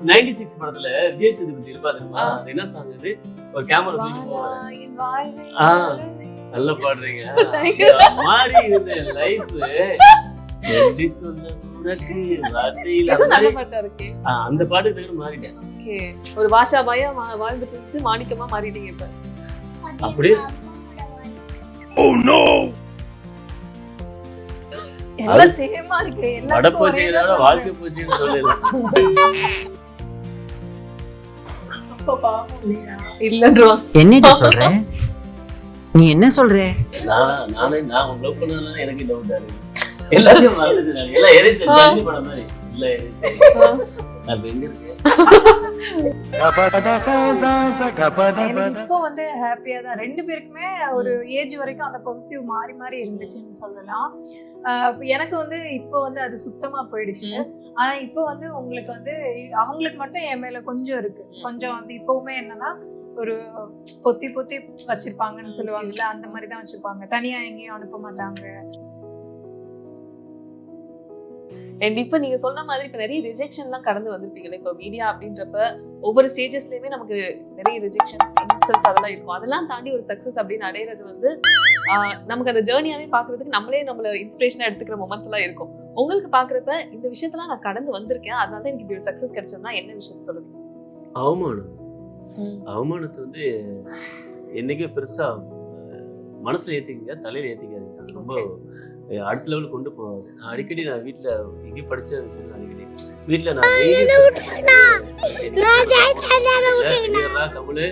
96 படத்துல விஜய் சேதுபதி இருப்பாருமா, அது என்ன சாங் அது? ஒரு கேமரா தூக்கிட்டு போவாரு. நல்லா பாடுறீங்க. மாறி இருந்த லைஃப் எப்படி சொல்ல உனக்கு வார்த்தையில அந்த பாட்டுக்கு தகுந்த மாறிட்டேன். ஒரு பாஷா பாயா வாழ்ந்துட்டு மாணிக்கமா மாறிட்டீங்க இப்ப. அப்படியே எல்லாம் சேமா இருக்கு. வட போச்சீங்களோட வாழ்க்கை போச்சுன்னு சொல்லலாம். என்னடா சொல்ற? நீ என்ன சொல்ற? நான் லவ் பண்ணா எனக்கு டவுட் ஆகுது. எல்லாத்தையும் மறந்துட்டேன். எல்லாம் எரேஸ் பண்ணி படம் மாதிரி இல்ல எரேஸ். நான் எங்க இருக்கேன்? இப்போ வந்து ஹாப்பியா தான். ரெண்டு பேருக்குமே ஒரு ஏஜ் வரைக்கும் அந்த பொசிட்டிவ் மாறி மாறி இருந்துச்சுன்னு சொல்லலாம். எனக்கு வந்து இப்போ வந்து அது சுத்தமா போயிடுச்சு. ஆனா இப்போ வந்து உங்களுக்கு வந்து அவங்களுக்கு மட்டும் என் மேல கொஞ்சம் இருக்கு. கொஞ்சம் வந்து இப்பவுமே என்னன்னா ஒரு பொத்தி பொத்தி வச்சிருப்பாங்கன்னு சொல்லுவாங்கல்ல, அந்த மாதிரிதான் வச்சிருப்பாங்க. தனியா எங்கேயும் அனுப்ப மாட்டாங்க. அண்ட் இப்ப நீங்க சொன்ன மாதிரி இப்ப நிறைய ரிஜெக்ஷன் எல்லாம் கடந்து வந்திருப்பீங்களா? இப்ப மீடியா அப்படின்றப்ப ஒவ்வொரு ஸ்டேஜஸ்லயுமே நமக்கு நிறைய ரிஜெக்ஷன்ஸ், இன்சல்ட்ஸ் அதெல்லாம் இருக்கும். அதெல்லாம் தாண்டி ஒரு சக்சஸ் அப்படின்னு அடையிறது வந்து நமக்கு அந்த ஜேர்னியாவே பாக்குறதுக்கு நம்மள இன்ஸ்பிரேஷனா எடுத்துக்கிற மொமெண்ட்ஸ் எல்லாம் இருக்கும். உங்களுக்கு பாக்குறப்ப இந்த விஷயத்தெல்லாம் நான் கடந்து வந்திருக்கேன், அதனால தான் எனக்கு இப்படி ஒரு சக்சஸ் கிடைச்சதுன்னா என்ன விஷயத்த சொல்லுவீங்க? அவமானத்தை வந்து என்னைக்கே பெருசா மனசுல ஏத்திக்கங்க, தலையில ஏத்திக்காதீங்க. அது ரொம்ப அடுத்த லெவலுக்கு கொண்டு போவாரு. நான் அடிக்கடி நான் வீட்டுல எங்கேயும் படிச்சேன்னு சொல்லி அடிக்கடி வீட்டுல நான் கமலு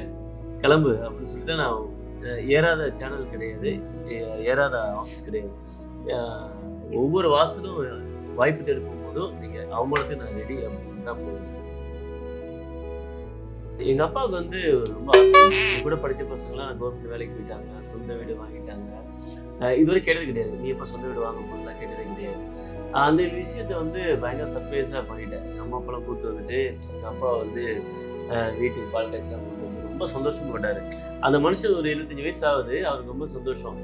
கிளம்பு அப்படின்னு சொல்லிட்டு நான் ஏறாத சேனல் கிடையாது, ஏறாத ஆஃபீஸ் கிடையாது. ஒவ்வொரு வாசலும் வாய்ப்பு தேடி போகும்போதும் நீங்க அவமானத்தை நான் ரெடி அப்படின்னு தான் போவேன். எங்க அப்பாவுக்கு வந்து ரொம்ப ஆசை. கூட படிச்ச பசங்களாம் கவர்மெண்ட் வேலைக்கு போயிட்டாங்க, சொந்த வீடு வாங்கிட்டாங்க. இதுவரை கேட்டது கிடையாது, நீ எப்ப சொந்த வீடு வாங்க போகலாம் கேட்டதே கிடையாது. அந்த விஷயத்த வந்து பயங்கர சர்ப்ரைஸா பண்ணிட்டேன். எங்க அம்மா அப்பெல்லாம் கூப்பிட்டு வந்துட்டு எங்க அப்பா வந்து வீட்டுக்கு பால் டாக்ஸா ரொம்ப சந்தோஷப்பட்டாரு. அந்த மனுஷன் ஒரு 75 வயசு ஆகுது, அவருக்கு ரொம்ப சந்தோஷம்.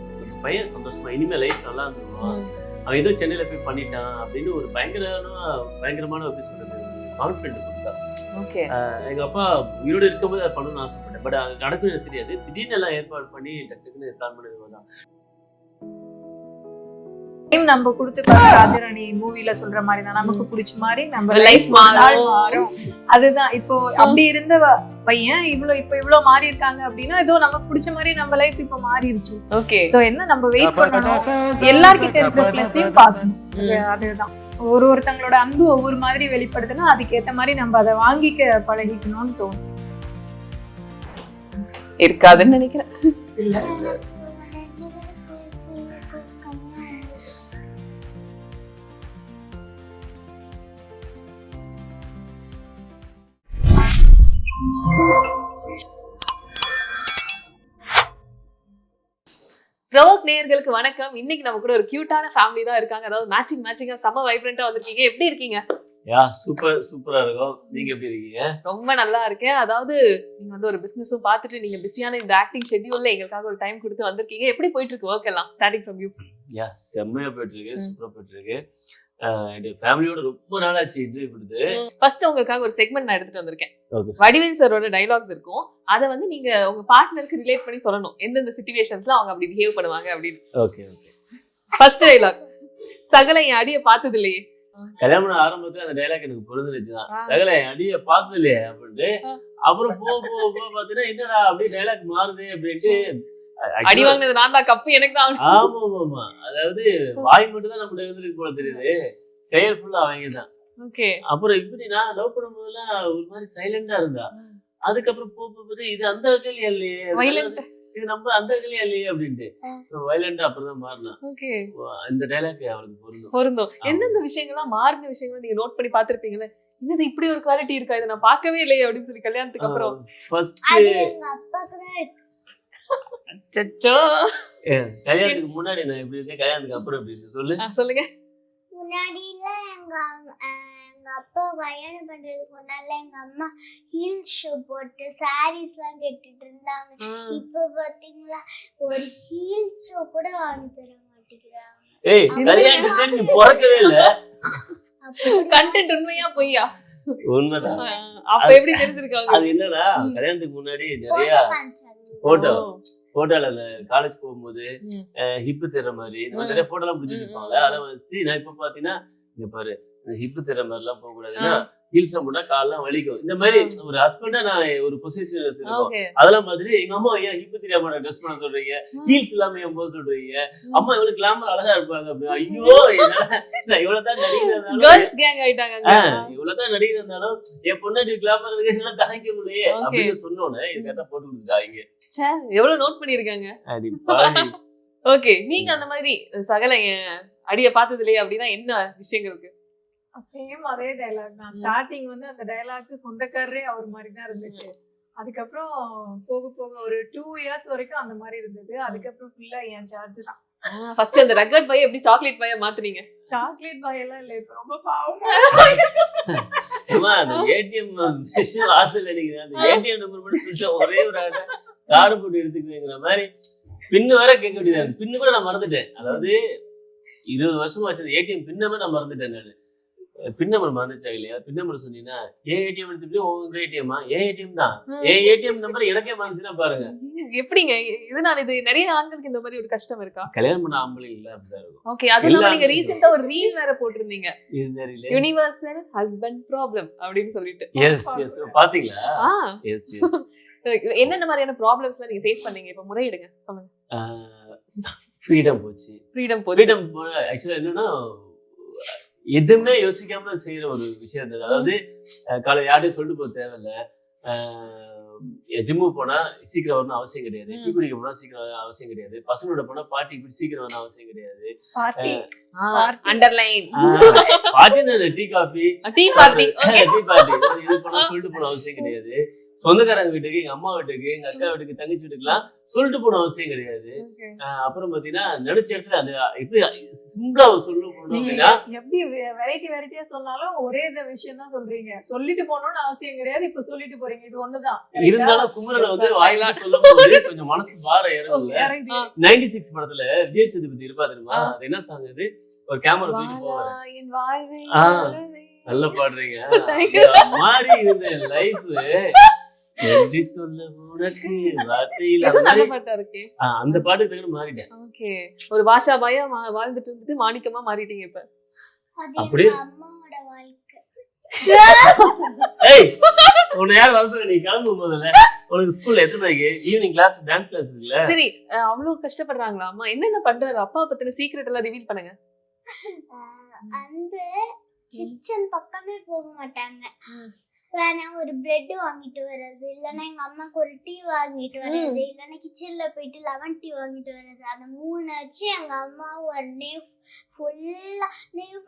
பையன் சந்தோஷமா இனிமே லைஃப் நல்லா இருந்துருவான், அவன் ஏதோ சென்னையில போய் பண்ணிட்டான் அப்படின்னு ஒரு பயங்கரமான எப்படி சொல்றது கான்ஃபிடென்ட் கொடுத்தா. எங்க அப்பா உயிரோடு இருக்கும்போது அதை பண்ணணும்னு ஆசைப்பட்டேன். பட் அது நடக்கும் எனக்கு தெரியாது. திடீர்னு எல்லாம் ஏற்பாடு பண்ணி டக்குன்னு பிளான் பண்ணது தான். நம்ம கொடுத்து ராஜராணி மூவில சொல்ற மாதிரி தான் நமக்கு பிடிச்ச மாதிரி நம்ம லைஃப் மாறும். அதுதான் இப்போ அப்படி இருந்த பையன் இவ்வளவு மாறி இருக்காங்க அப்படின்னா ஏதோ நமக்கு பிடிச்ச மாதிரி நம்ம லைஃப் இப்ப மாறிடுச்சு. ஓகே, சோ என்ன நம்ம வெயிட் பண்ணணும், எல்லார்கிட்ட இருக்கிற பிளஸையும் பார்க்கணும். அதுதான் ஒருத்தங்களோட அன்பு ஒவ்வொரு மாதிரி வெளிப்படுதுன்னா அதுக்கேற்ற மாதிரி நம்ம அதை வாங்கிக்க பழகிக்கணும்னு தோணும். இருக்காதுன்னு நினைக்கிறேன். இல்ல ப்ரோவோக் நேயர்களுக்கு வணக்கம். இன்னைக்கு நம்ம கூட ஒரு கியூட்டான ஃபேமிலி தான் இருக்காங்க. அதாவது மேட்சிங்கா செம்ம வைப்ரண்டா வந்திருக்கீங்க. எப்படி இருக்கீங்க? சூப்பரா இருக்கும். நீங்க எப்படி இருக்கீங்க? ரொம்ப நல்லா இருக்கேன். அதாவது நீங்க வந்து ஒரு பிசினஸும் பார்த்துட்டு நீங்க பிஸியான இந்த ஆக்டிங் ஷெட்யூல்ல எங்களுக்காக ஒரு டைம் கொடுத்து வந்திருக்கீங்க. எப்படி போயிட்டு இருக்கு ஒர்க் எல்லாம்? Starting from you. செம்மையா போயிட்டு இருக்கு, சூப்பரா போயிட்டு இருக்கு. ஃபேமிலியோட ரொம்ப நாளாச்சு இன்டர்வியூ கொடுத்து. ஃபர்ஸ்ட் உங்களுக்காக ஒரு செக்மெண்ட் நான் எடுத்துட்டு வந்திருக்கேன். வடிவேல் சாரோட டைலாக்ஸ் இருக்கும், அதை வந்து நீங்க உங்க பார்ட்னருக்கு ரிலேட் பண்ணி சொல்லணும். எந்தெந்த சிச்சுவேஷன்ஸ்ல அவங்க அப்படி பிஹேவ் பண்ணுவாங்க அப்படின்னு. ஓகே. ஃபர்ஸ்ட் டைலாக், சகல என் அடியை பார்த்தது இல்லையே. கல்யாணம் ஆரம்பத்துல அந்த டைலாக் எனக்கு புரிஞ்சிருச்சுதான். சகல என் அடியை பார்த்தது இல்லையே அப்படின்ட்டு. அப்புறம் போ பாத்தீங்கன்னா என்னடா அப்படியே டைலாக் மாறுது அப்படின்ட்டு. அடி வாங்கினது நான் தான், கப்பு எனக்கு தான். ஆமா. அதாவது வாய் மட்டும் தான் நம்ம இருந்துருக்கு போல தெரியுது, செயல் ஃபுல்லா அவங்க தான். ஓகே. அப்புறம் இப்படி நான் லவ் பண்ணும் போதெல்லாம் ஒரு மாதிரி சைலண்டா இருந்தா. அதுக்கப்புறம் போகும்போது இது அந்த கேள்வி இல்லையே, இது நம்ம அந்த கேள்வி இல்லையே அப்படின்ட்டு. சோ வயலண்டா அப்புறம் தான் மாறினா. ஓகே. இந்த டைலாக் அவளுக்கு பொருந்தும். எந்தெந்த விஷயங்கள்லாம் மாறின விஷயங்கள் நீங்க நோட் பண்ணி பாத்திருப்பீங்களே, என்னது இப்படி ஒரு குவாலிட்டி இருக்கா, இதை நான் பார்க்கவே இல்லையே அப்படின்னு சொல்லி கல்யாணத்துக்கு அப்புறம்? ஃபர்ஸ்ட் கல்யாணத்துக்கு முன்னாடி நான் எப்படி இருக்கேன், கல்யாணத்துக்கு அப்புறம் எப்படி இருக்கு சொல்லுங்க. முன்னாடியில எங்க அப்பா கல்யாணம் பண்றதுக்கு முன்னால எங்க அம்மா ஹீல் ஷூ போட்டு சாரீஸ் எல்லாம் கட்டிட்டு இருந்தாங்க. இப்ப பாத்தீங்களா ஒரு ஹீல் ஷூ கூட வாங்கி தர மாட்டேங்கிறாங்க. கல்யாணத்துக்கு நீ பிறக்கவே இல்ல. கண்டென்ட் உண்மையா பொய்யா? உண்மைதான். அப்ப எப்படி தெரிஞ்சிருக்காங்க? அது என்னன்னா கல்யாணத்துக்கு முன்னாடி நிறைய போட்டோல அந்த காலேஜ் போகும்போது ஹிப்பு தெரியற மாதிரி இந்த மாதிரி நிறைய போட்டோ எல்லாம் பிடிச்சி வச்சிருப்பாங்க. அதை வச்சுட்டு நான் இப்ப பாத்தீங்கன்னா இங்க பாரு ஹிப்பு தெரியற மாதிரி எல்லாம் போக கூடாதுன்னா ஹீல்ஸ் போட்டா கால்லாம் வலிக்கும். இந்த மாதிரி ஒரு ஹஸ்பண்டா நான் ஒரு பொசிஷன் இருக்கும். அதெல்லாம் பார்த்துட்டு எங்க அம்மா ஏன் ஹிப்பு தெரியாம ட்ரெஸ் பண்ண சொல்றீங்க, ஹீல்ஸ் இல்லாம ஏன் போக சொல்றீங்க, அம்மா இவ்வளவு கிளாமர் அழகா இருப்பாங்க அப்படின்னு. ஐயோ இவ்வளவுதான் நடிகர் இவ்வளவுதான் நடிகர் இருந்தாலும் என் பொண்ணாடி கிளாமர் இருக்கு தாங்கிக்க முடியே அப்படின்னு சொன்னோன்னே இது கரெக்டா போட்டு கொடுத்துட்டாங்க. எவ்வளவு நோட் பண்ணிருக்காங்க. ஓகே, நீங்க அந்த மாதிரி சகல அடிய பார்த்ததுலயே அப்படின்னா என்ன விஷயங்கள் இருக்கு? சேம் அதே டைலாக் தான். ஸ்டார்டிங் வந்து அந்த டைலாக்கு சொந்தக்காரரே அவர் மாதிரி தான் இருந்துச்சு. அதுக்கப்புறம் போக போக ஒரு 2 years வரைக்கும் அந்த மாதிரி இருந்தது. அதுக்கப்புறம் ஃபுல்லா என் சார்ஜ் தான். ஃபர்ஸ்ட் அந்த ரக்கட் பாய் எப்படி சாக்லேட் பாயா மாத்துனீங்க? சாக்லேட் பாய் எல்லாம் இல்ல, இப்ப ரொம்ப பாவமா அந்த ஏடிஎம் மிஷின் வாசல் அடிக்கிறேன், அந்த ஏடிஎம் நம்பர் மட்டும் சுவிட்ச் ஒரே ஒரு ஆட்ட கார்டு போட்டு எடுத்துக்குங்கிற மாதிரி பின்னு வர கேட்க வேண்டியதா இருக்கு. பின்னு கூட நான் மறந்துட்டேன். அதாவது 20 வருஷமா வச்சது ஏடிஎம் பின் நம்பர் நான் மறந்துட்டேன். நான் பின் நம்பர் மறந்துச்சா இல்லையா? பின் நம்பர் சொன்னீங்கன்னா ஏன் ஏடிஎம் எடுத்துட்டு உங்க ஏடிஎம்மா? ஏன் ஏடிஎம் தான். ஏன் ஏடிஎம் நம்பர் எனக்கே மறந்துச்சுன்னா பாருங்க எப்படிங்க. இதனால இது நிறைய ஆண்களுக்கு இந்த மாதிரி ஒரு கஷ்டம் இருக்கா? கல்யாணம் பண்ண ஆம்பளை இல்ல அப்படிதான் இருக்கும். ஓகே, அதுல நீங்க ரீசெண்டா ஒரு ரீல் வேற போட்டிருந்தீங்க, இது தெரியல, யுனிவர்சல் ஹஸ்பண்ட் ப்ராப்ளம் அப்படின்னு சொல்லிட்டு. எஸ் எஸ் பாத்தீங்களா? Yes yes. என்னென்ன மாதிரியான ப்ராப்ளம்ஸ்லாம் நீங்க ஃபேஸ் பண்ணீங்க? இப்ப முறையிடுங்க சொல்லுங்க. ஃப்ரீடம் போச்சு. ஃப்ரீடம் ஆக்சுவலா என்னன்னா எதுவுமே யோசிக்காம செய்யற ஒரு விஷயம் இருந்தது. அதாவது காலை யாரையும் சொல்லிட்டு போக தேவையில்ல. ஜிம்மு போனா சீக்கிரம் வரணும் அவசியம் கிடையாது. டீ குடிக்க போனா சீக்கிரம் அவசியம் கிடையாது. பசங்களோட போனா பார்ட்டி சீக்கிரம் வரணும் அவசியம் கிடையாது. Underline party tea coffee tea party இது போனா சொல்லிட்டு போன அவசியம் கிடையாது. சொந்தக்காரங்க வீட்டுக்கு, எங்க அம்மா வீட்டுக்கு, எங்க அக்கா வீட்டுக்கு, தங்கச்சி வீட்டுக்குலாம் சொல்லிட்டு போன அவசியம் கிடையாது. அப்புறம் பாத்தீங்கன்னா நினைச்ச இடத்துல அது எப்படி சிம்பிளா சொல்ல போனோம் அப்படின்னா எப்படி வெரைட்டியா சொன்னாலும் ஒரே விஷயம் தான் சொல்றீங்க. சொல்லிட்டு போகணும்னு அவசியம் கிடையாது, இப்ப சொல்லிட்டு போறீங்க. இது ஒண்ணுதான். இருந்தாலும் குமரனை வந்து வாயிலா சொல்லும் போது கொஞ்சம் மனசு பார இறங்கல. 96 படத்துல விஜய் சேதுபதி இருப்பா தெரியுமா? அது என்ன சாங் அது? ஒரு கேமரா தூக்கிட்டு போவாரு. நல்லா பாடுறீங்க. மாறி இருந்த லைஃப் எப்படி சொல்ல உனக்கு வார்த்தையில அந்த பாட்டுக்கு தகுந்த மாறிட்டேன். ஓகே, ஒரு பாஷா பாயா வாழ்ந்துட்டு இருந்துட்டு மாணிக்கமா மாறிட்டீங்க இப்ப. அப்படி அம்மாவோட வாழ்க்கை. ஏய் உன்னை யார் வர சொல்ல? நீ கிளம்பும் போதுல உனக்கு ஸ்கூல்ல எத்தனை மணிக்கு ஈவினிங் கிளாஸ், டான்ஸ் கிளாஸ் இருக்குல்ல? சரி, அவ்வளவு கஷ்டப்படுறாங்களா அம்மா? என்னென்ன பண்றாரு? அப்பா பத்தின சீக்ரெட் எல்லாம் ரிவீல் பண்ணுங்க. அந்த கிச்சன் பக்கமே போக மாட்டாங்க. வேணா ஒரு பிரெட் வாங்கிட்டு வர்றது, இல்லைன்னா எங்க அம்மாக்கு ஒரு டீ வாங்கிட்டு வர்றது, இல்லைன்னா கிச்சன்ல போயிட்டு லெமன் டீ வாங்கிட்டு வர்றது. அந்த 3 வச்சு எங்க அம்மா ஒரு டே ஃபுல்லா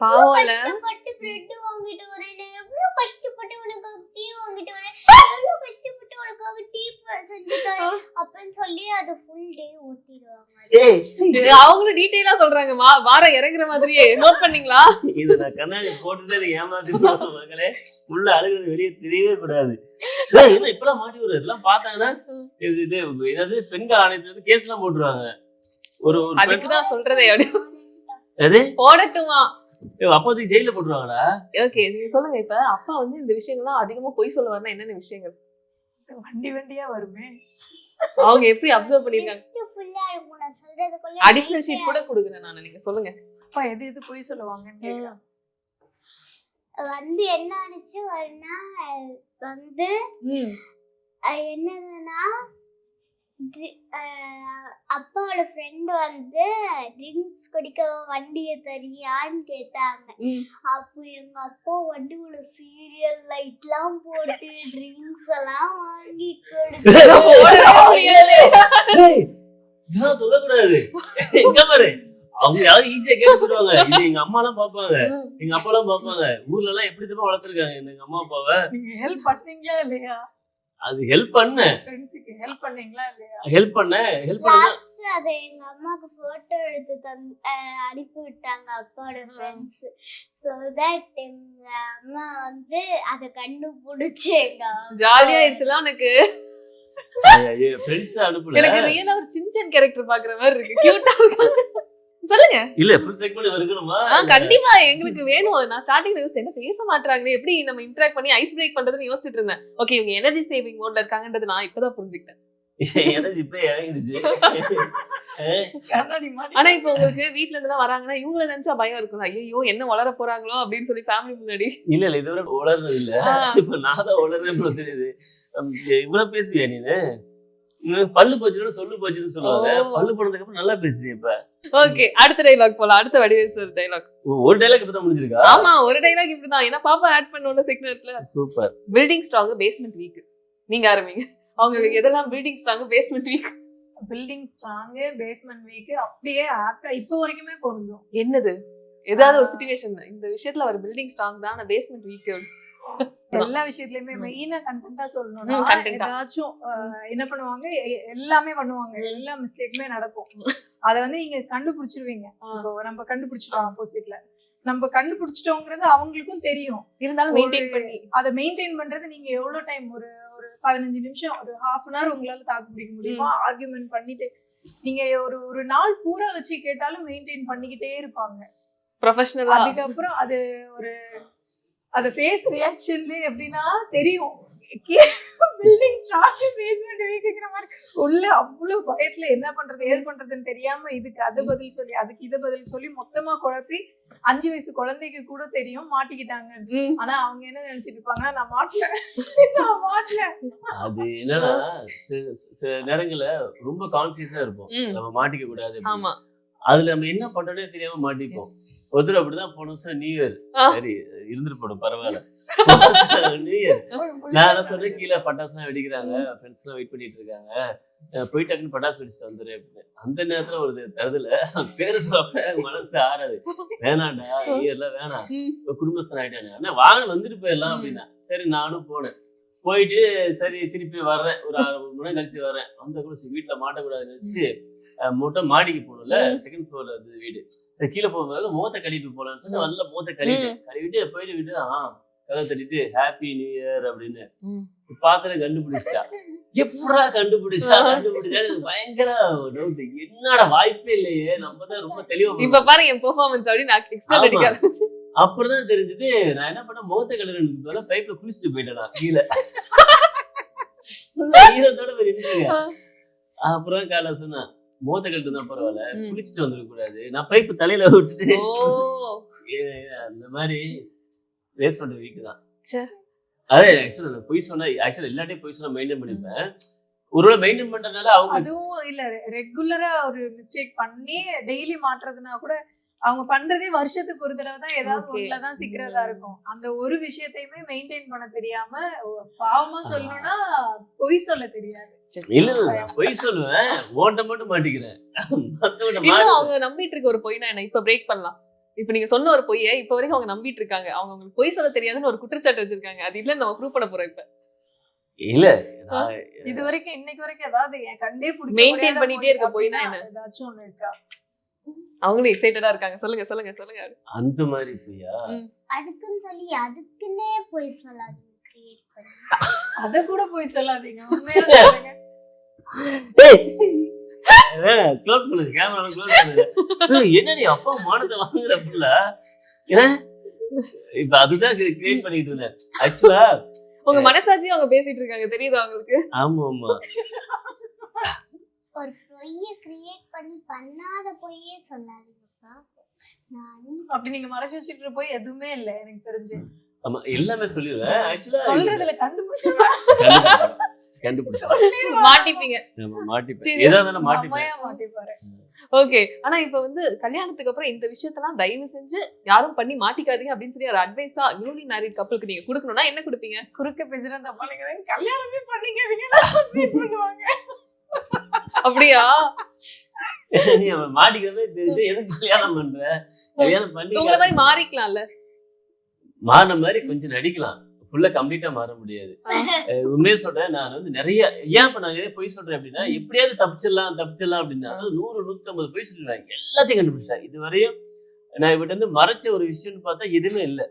கஷ்டப்பட்டு பிரெட் வாங்கிட்டு வரேன், எவ்வளவு கஷ்டப்பட்டு உனக்கு டீ வாங்கிட்டு வரேன், எவ்வளவு கஷ்டப்பட்டு உனக்காக டீ செஞ்சு தரேன் அப்படின்னு சொல்லி அது ஃபுல் டே ஊத்திடுவாங்க. அவங்களும் டீடைலா சொல்றாங்க, வாரம் இறங்குற மாதிரியே. நோட் பண்ணீங்களா? இது நான் கண்ணாடி போட்டுட்டு ஏமாத்தி மகளே உள்ள அழுகிறது வெளியே தெரியவே கூடாது. என்ன இப்பெல்லாம் மாட்டி வருது இதெல்லாம் பார்த்தாங்கன்னா இது ஏதாவது பெண்கள் ஆணையத்துல இருந்து கேஸ் எல்லாம் போட்டுருவாங்க. ஒரு அதுக்குதான் சொல்றதே அது போடட்டுமா? அப்போதைக்கு ஜெயில போட்டுருவாங்களா? ஓகே, நீங்க சொல்லுங்க. இப்ப அப்பா வந்து இந்த விஷயங்கள்லாம் அதிகமா பொய் சொல்லுவாருன்னா என்னென்ன விஷயங்கள்? வண்டியா வருமே. அவங்க எப்படி அப்சர்வ் பண்ணிருக்காங்க? அடிஷனல் ஷீட் கூட கொடுக்குறேன் நான், நீங்க சொல்லுங்க. அப்பா எது பொய் சொல்லுவாங்கன்னு வந்து என்ன ஆனிச்சு வரனா வந்து என்னதுன்னா அப்பாவோட ஃப்ரெண்ட் வந்து ட்ரிங்க்ஸ் குடிக்க வண்டியை தரியான்னு கேட்டாங்க. அப்போ எங்க அப்பா வண்டியோட சீரியல் லைட்லாம் போட்டு ட்ரிங்க்ஸ் எல்லாம் வாங்கி கொடுத்து சொல்லக்கூடாது. அவங்க யாரும் ஈஸியா கேட்டு போயிடுவாங்க. இது எங்க அம்மா எல்லாம் பாப்பாங்க, எங்க அப்பா எல்லாம் பாப்பாங்க. ஊர்ல எல்லாம் எப்படி தான் வளர்த்துருக்காங்க எங்க அம்மா அப்பாவை. ஹெல்ப் பண்ணீங்களா இல்லையா? அது ஹெல்ப் பண்ண ஃப்ரெண்ட்ஸ்க்கு ஹெல்ப் பண்ணீங்களா இல்லையா? ஹெல்ப் பண்ண அதை எங்க அம்மாக்கு போட்டோ எடுத்து அனுப்பி விட்டாங்க அப்பாவோட ஃப்ரெண்ட்ஸ். சோ தட் எங்க அம்மா வந்து அதை கண்டுபிடிச்சு எங்க ஜாலியா ஆயிடுச்சுல எனக்கு. ஃப்ரெண்ட்ஸ் அனுப்பல, எனக்கு ரியலா ஒரு சின்சன் கேரக்டர் பாக்குற மாதிரி இருக்கு. கியூட்டா இருக்கு. சொல்லுங்க. இல்ல ஃபுல் செக்மெண்ட் இருக்கணுமா? கண்டிப்பா எங்களுக்கு வேணும். நான் ஸ்டார்டிங்ல யோசிச்சேன், என்ன பேச மாட்டாங்களே, எப்படி நம்ம இன்டராக்ட் பண்ணி ஐஸ் பிரேக் பண்றதுன்னு யோசிச்சுட்டு இருந்தேன். ஓகே, இவங்க எனர்ஜி சேவிங் மோட்ல இருக்காங்கன்றது நான் இப்பதான் புரிஞ்சுக்கிட்டேன். எனர்ஜி இப்ப இறங்கிடுச்சு. கண்ணாடி மாட்டி ஆனா இப்ப உங்களுக்கு வீட்ல இருந்து வராங்கன்னா இவங்கள நினைச்சா பயம் இருக்கும். ஐயோ என்ன வளர போறாங்களோ அப்படின்னு சொல்லி ஃபேமிலி முன்னாடி. இல்ல இதுவரை உளர்றது இல்ல. இப்ப நான் தான் உளர்றேன் போல தெரியுது. இவ்வளவு பேசுவியா நீனு? பல்லு போச்சுன்னு சொல்லு போச்சுன்னு சொல்லுவாங்க. பல்லு போனதுக்கு அப்புறம் நல்லா பேசுறீங்க இப்ப. ஓகே, அடுத்த டைலாக் போலாம். அடுத்த வடிவேல் சார் டைலாக். ஒரு டைலாக் இப்பதான் முடிஞ்சிருக்கா? ஆமா, ஒரு டைலாக் இப்படிதான். ஏன்னா பாப்பா ஆட் பண்ணோம்ல செக்மெண்ட்ல. Super. Building strong, basement weak. நீங்க ஆரம்பிங்க. அவங்களுக்கு எதெல்லாம் building strong, basement weak? Building strong, basement weak அப்படியே ஆப்டா இப்போ வரைக்குமே பொருந்தும். என்னது? ஏதாவது ஒரு சிச்சுவேஷன் இந்த விஷயத்துல ஒரு பில்டிங் ஸ்ட்ராங் தான், ஆனா பேஸ்மெண்ட் வீக். எல்லா விஷயத்துலயுமே மெயினா கண்டென்ட்டா சொல்லணும்னா content ஆ. ஏதாச்சும் என்ன பண்ணுவாங்க, எல்லாமே பண்ணுவாங்க, எல்லா மிஸ்டேக்குமே நடக்கும். அத வந்து நீங்க கண்டுபிடிச்சிருவீங்க. இப்போ நம்ம கண்டுபிடிச்சிட்டோம் ஆப்போசிட்ல, நம்ம கண்டுபிடிச்சிட்டோங்கிறது அவங்களுக்கும் தெரியும். இருந்தாலும் மெயின்டைன் பண்ணி அதை மெயின்டைன் பண்றது நீங்க எவ்வளவு டைம், ஒரு ஒரு 15 நிமிஷம், ஒரு ஹாஃப் அன் ஹவர் உங்களால தாக்கு பிடிக்க முடியுமா? ஆர்கியூமெண்ட் பண்ணிட்டு நீங்க ஒரு ஒரு நாள் பூரா வச்சு கேட்டாலும் மெயின்டைன் பண்ணிக்கிட்டே இருப்பாங்க ப்ரொஃபஷனலா. அதுக்கப்புறம் அது ஒரு அது ஃபேஸ் ரியாக்ஷன்ல எப்படின்னா தெரியும். பில்டிங் ஸ்ட்ராங், பேஸ்மெண்ட் வீக்குங்கிற மாதிரி உள்ள அவ்வளவு பயத்துல என்ன பண்றது ஏது பண்றதுன்னு தெரியாம இதுக்கு அது பதில் சொல்லி அதுக்கு இது பதில் சொல்லி மொத்தமா குழப்பி 5 வயசு குழந்தைக்கு கூட தெரியும் மாட்டிக்கிட்டாங்க. ஆனா அவங்க என்ன நினைச்சிட்டு இருப்பாங்கன்னா, நான் மாட்டல. அது என்னன்னா சில நேரங்கள்ல ரொம்ப கான்சியஸா இருப்போம், நம்ம மாட்டிக்க கூடாது. ஆமா, அதுல நம்ம என்ன பண்றோன்னே தெரியாம மாட்டிப்போம். ஒருத்தர் அப்படிதான் போன வருஷம் நியூ இயர், சரி இருந்துட்டு போடும் பரவாயில்ல, நியூ இயர் நான் என்ன சொல்றேன், கீழே பட்டாசுலாம் வெடிக்கிறாங்க, ஃப்ரெண்ட்ஸ் எல்லாம் வெயிட் பண்ணிட்டு இருக்காங்க, போய் டக்குன்னு பட்டாசு வெடிச்சுட்டு வந்துரு அப்படின்னு. அந்த நேரத்துல ஒரு தருதுல பேரு சொல்ல மனசு ஆறாது, வேணாண்டா நியூ இயர்ல வேணாம், குடும்பஸ்தன் ஆயிட்டாங்க, ஆனா வாங்க வந்துட்டு போயிடலாம் அப்படின்னா. சரி நானும் போனேன், போயிட்டு சரி திருப்பி வர்றேன், ஒரு 6 மணி நேரம் கழிச்சு வர்றேன். அந்த கூட சரி வீட்டுல மாட்டக்கூடாதுன்னு நினைச்சிட்டு மூட்டை மாடிக்கு போகணும்ல, செகண்ட் ஃப்ளோர்ல இருந்து வீடு. சரி கீழே போகும்போது முகத்தை கழுவிட்டு போலான்னு சொல்லி நல்லா முகத்தை கழுவிட்டு போயிட்டு விட்டு கதை தட்டிட்டு ஹாப்பி நியூ இயர் அப்படின்னு பாத்துல கண்டுபிடிச்சா. எப்படா கண்டுபிடிச்சா எனக்கு பயங்கர டவுட், என்னடா வாய்ப்பே இல்லையே, நம்ம தான் ரொம்ப தெளிவா. இப்ப பாருங்க என் பெர்ஃபார்மன்ஸ் அப்படி நான் எக்ஸ்ட்ரா அடிக்க ஆரம்பிச்சு. அப்படிதான் தெரிஞ்சது. நான் என்ன பண்ண, முகத்தை கழுவுறதுக்கு பதிலா பைப்ல குளிச்சுட்டு போயிட்டேன் கீழே. ஈரத்தோட போய் நின்றுங்க. அப்புறம் காலைல சொன்னேன், முகத்தை கழுட்டு தான் பரவாயில்ல, குளிச்சுட்டு வந்துட கூடாது, நான் பைப்பு தலையில விட்டுட்டு அந்த மாதிரி வேஸ்ட் பண்ற வீக்கு தான். அதே ஆக்சுவலா பொய் சொன்னா, ஆக்சுவலா எல்லாத்தையும் பொய் சொன்னா மெயின்டைன் பண்ணிப்பேன். ஒருவேளை மெயின்டைன் பண்றதுனால அவங்க அதுவும் இல்ல, ரெகுலரா ஒரு மிஸ்டேக் பண்ணி டெய்லி மாற்றுறதுனா கூட அவங்க பண்றதே வருஷத்துக்கு ஒரு தடவை தான் ஏதாவது ஒண்ணுலதான் சிக்கிறதா இருக்கும். அந்த ஒரு விஷயத்தையுமே மெயின்டைன் பண்ண தெரியாம, பாவமா சொல்லணும்னா பொய் சொல்ல தெரியாது. இல்ல பொய் சொல்லுவேன், ஓட்ட மட்டும் மாட்டிக்கிறேன். அவங்க நம்பிட்டு இருக்க ஒரு பொய்னா என்ன, இப்ப பிரேக் பண்ணலாம். இப்ப நீங்க சொன்ன ஒரு பொய்யை இப்ப வரைக்கும் அவங்க நம்பிட்டு இருக்காங்க, அவங்களுக்கு பொய் சொல்ல தெரியாதுன்னு ஒரு குற்றச்சாட்டு வச்சிருக்காங்க. அது இல்ல நம்ம ப்ரூவ் பண்ண போறோம். இப்ப இல்ல இது வரைக்கும் இன்னைக்கு வரைக்கும் ஏதாவது கண்டே பிடிக்க மெயின்டைன் பண்ணிட்டே இருக்க பொய்னா என்ன, ஏதாச்சும் ஒண்ணு இருக்கா? அவங்களும் எக்ஸைட்டடா இருக்காங்க. சொல்லுங்க சொல்லுங்க சொல்லுங்க. அந்த மாதிரி பொய்யா? அதுக்குன்னு சொல்லி அதுக்குன்னே பொய் சொல்லாதீங்க, கிரியேட் பண்ணி அத கூட பொய் சொல்லாதீங்க, உண்மையா சொல்லுங்க. க்ளோஸ் பண்ணுங்க, கேமரா க்ளோஸ் பண்ணுங்க. என்னடி அப்பா மானத்தை வாங்குற புள்ள, இப்ப அதுதான் கிரியேட் பண்ணிட்டு இருந்தேன். ஆக்சுவலா உங்க மனசாட்சி அவங்க பேசிட்டு இருக்காங்க, தெரியுது அவங்களுக்கு. ஆமா ஆமா, ஒரு பொய்யை கிரியேட் பண்ணி பண்ணாத பொய்யே சொல்லாதீங்கப்பா. அப்படி நீங்க மறைச்சு வச்சுட்டு போய் எதுவுமே இல்ல எனக்கு தெரிஞ்சு. ஆமா எல்லாமே சொல்லிடுவேன். ஆக்சுவலா சொல்றதுல கண்டுபிடிச்சிருவேன், மாட்டிப்பீங்க. மாட்டிப்பாரு. ஓகே, ஆனா இப்ப வந்து கல்யாணத்துக்கு அப்புறம் இந்த விஷயத்தெல்லாம் தயவு செஞ்சு யாரும் பண்ணி மாட்டிக்காதீங்க அப்படின்னு சொல்லி ஒரு அட்வைஸா நியூலி மேரிட் கப்பலுக்கு நீங்க கொடுக்கணும்னா என்ன கொடுப்பீங்க? குறுக்க பேசுறேன் தப்பா நினைக்கிறேன், கல்யாணமே பண்ணிக்காதீங்க. அப்படியா? மாட்டிக்கிறதே தெரியுது, எதுக்கு கல்யாணம் பண்ற? கல்யாணம் பண்ணி உங்களை மாதிரி மாறிக்கலாம்ல. மாறின மாதிரி கொஞ்சம் நடிக்கலாம், ஃபுல்லா கம்ப்ளீட்டா மாற முடியாது. உண்மையை சொல்றேன், நான் வந்து நிறைய ஏன் இப்ப நான் நிறைய பொய் சொல்றேன் அப்படின்னா, எப்படியாவது தப்பிச்சிடலாம் அப்படின்னா 100-150 பொய் சொல்லிடுவேன், எல்லாத்தையும் கண்டுபிடிச்சேன். இதுவரையும் நான் இவட்ட வந்து மறைச்ச ஒரு விஷயம்னு பார்த்தா எதுவுமே இல்ல,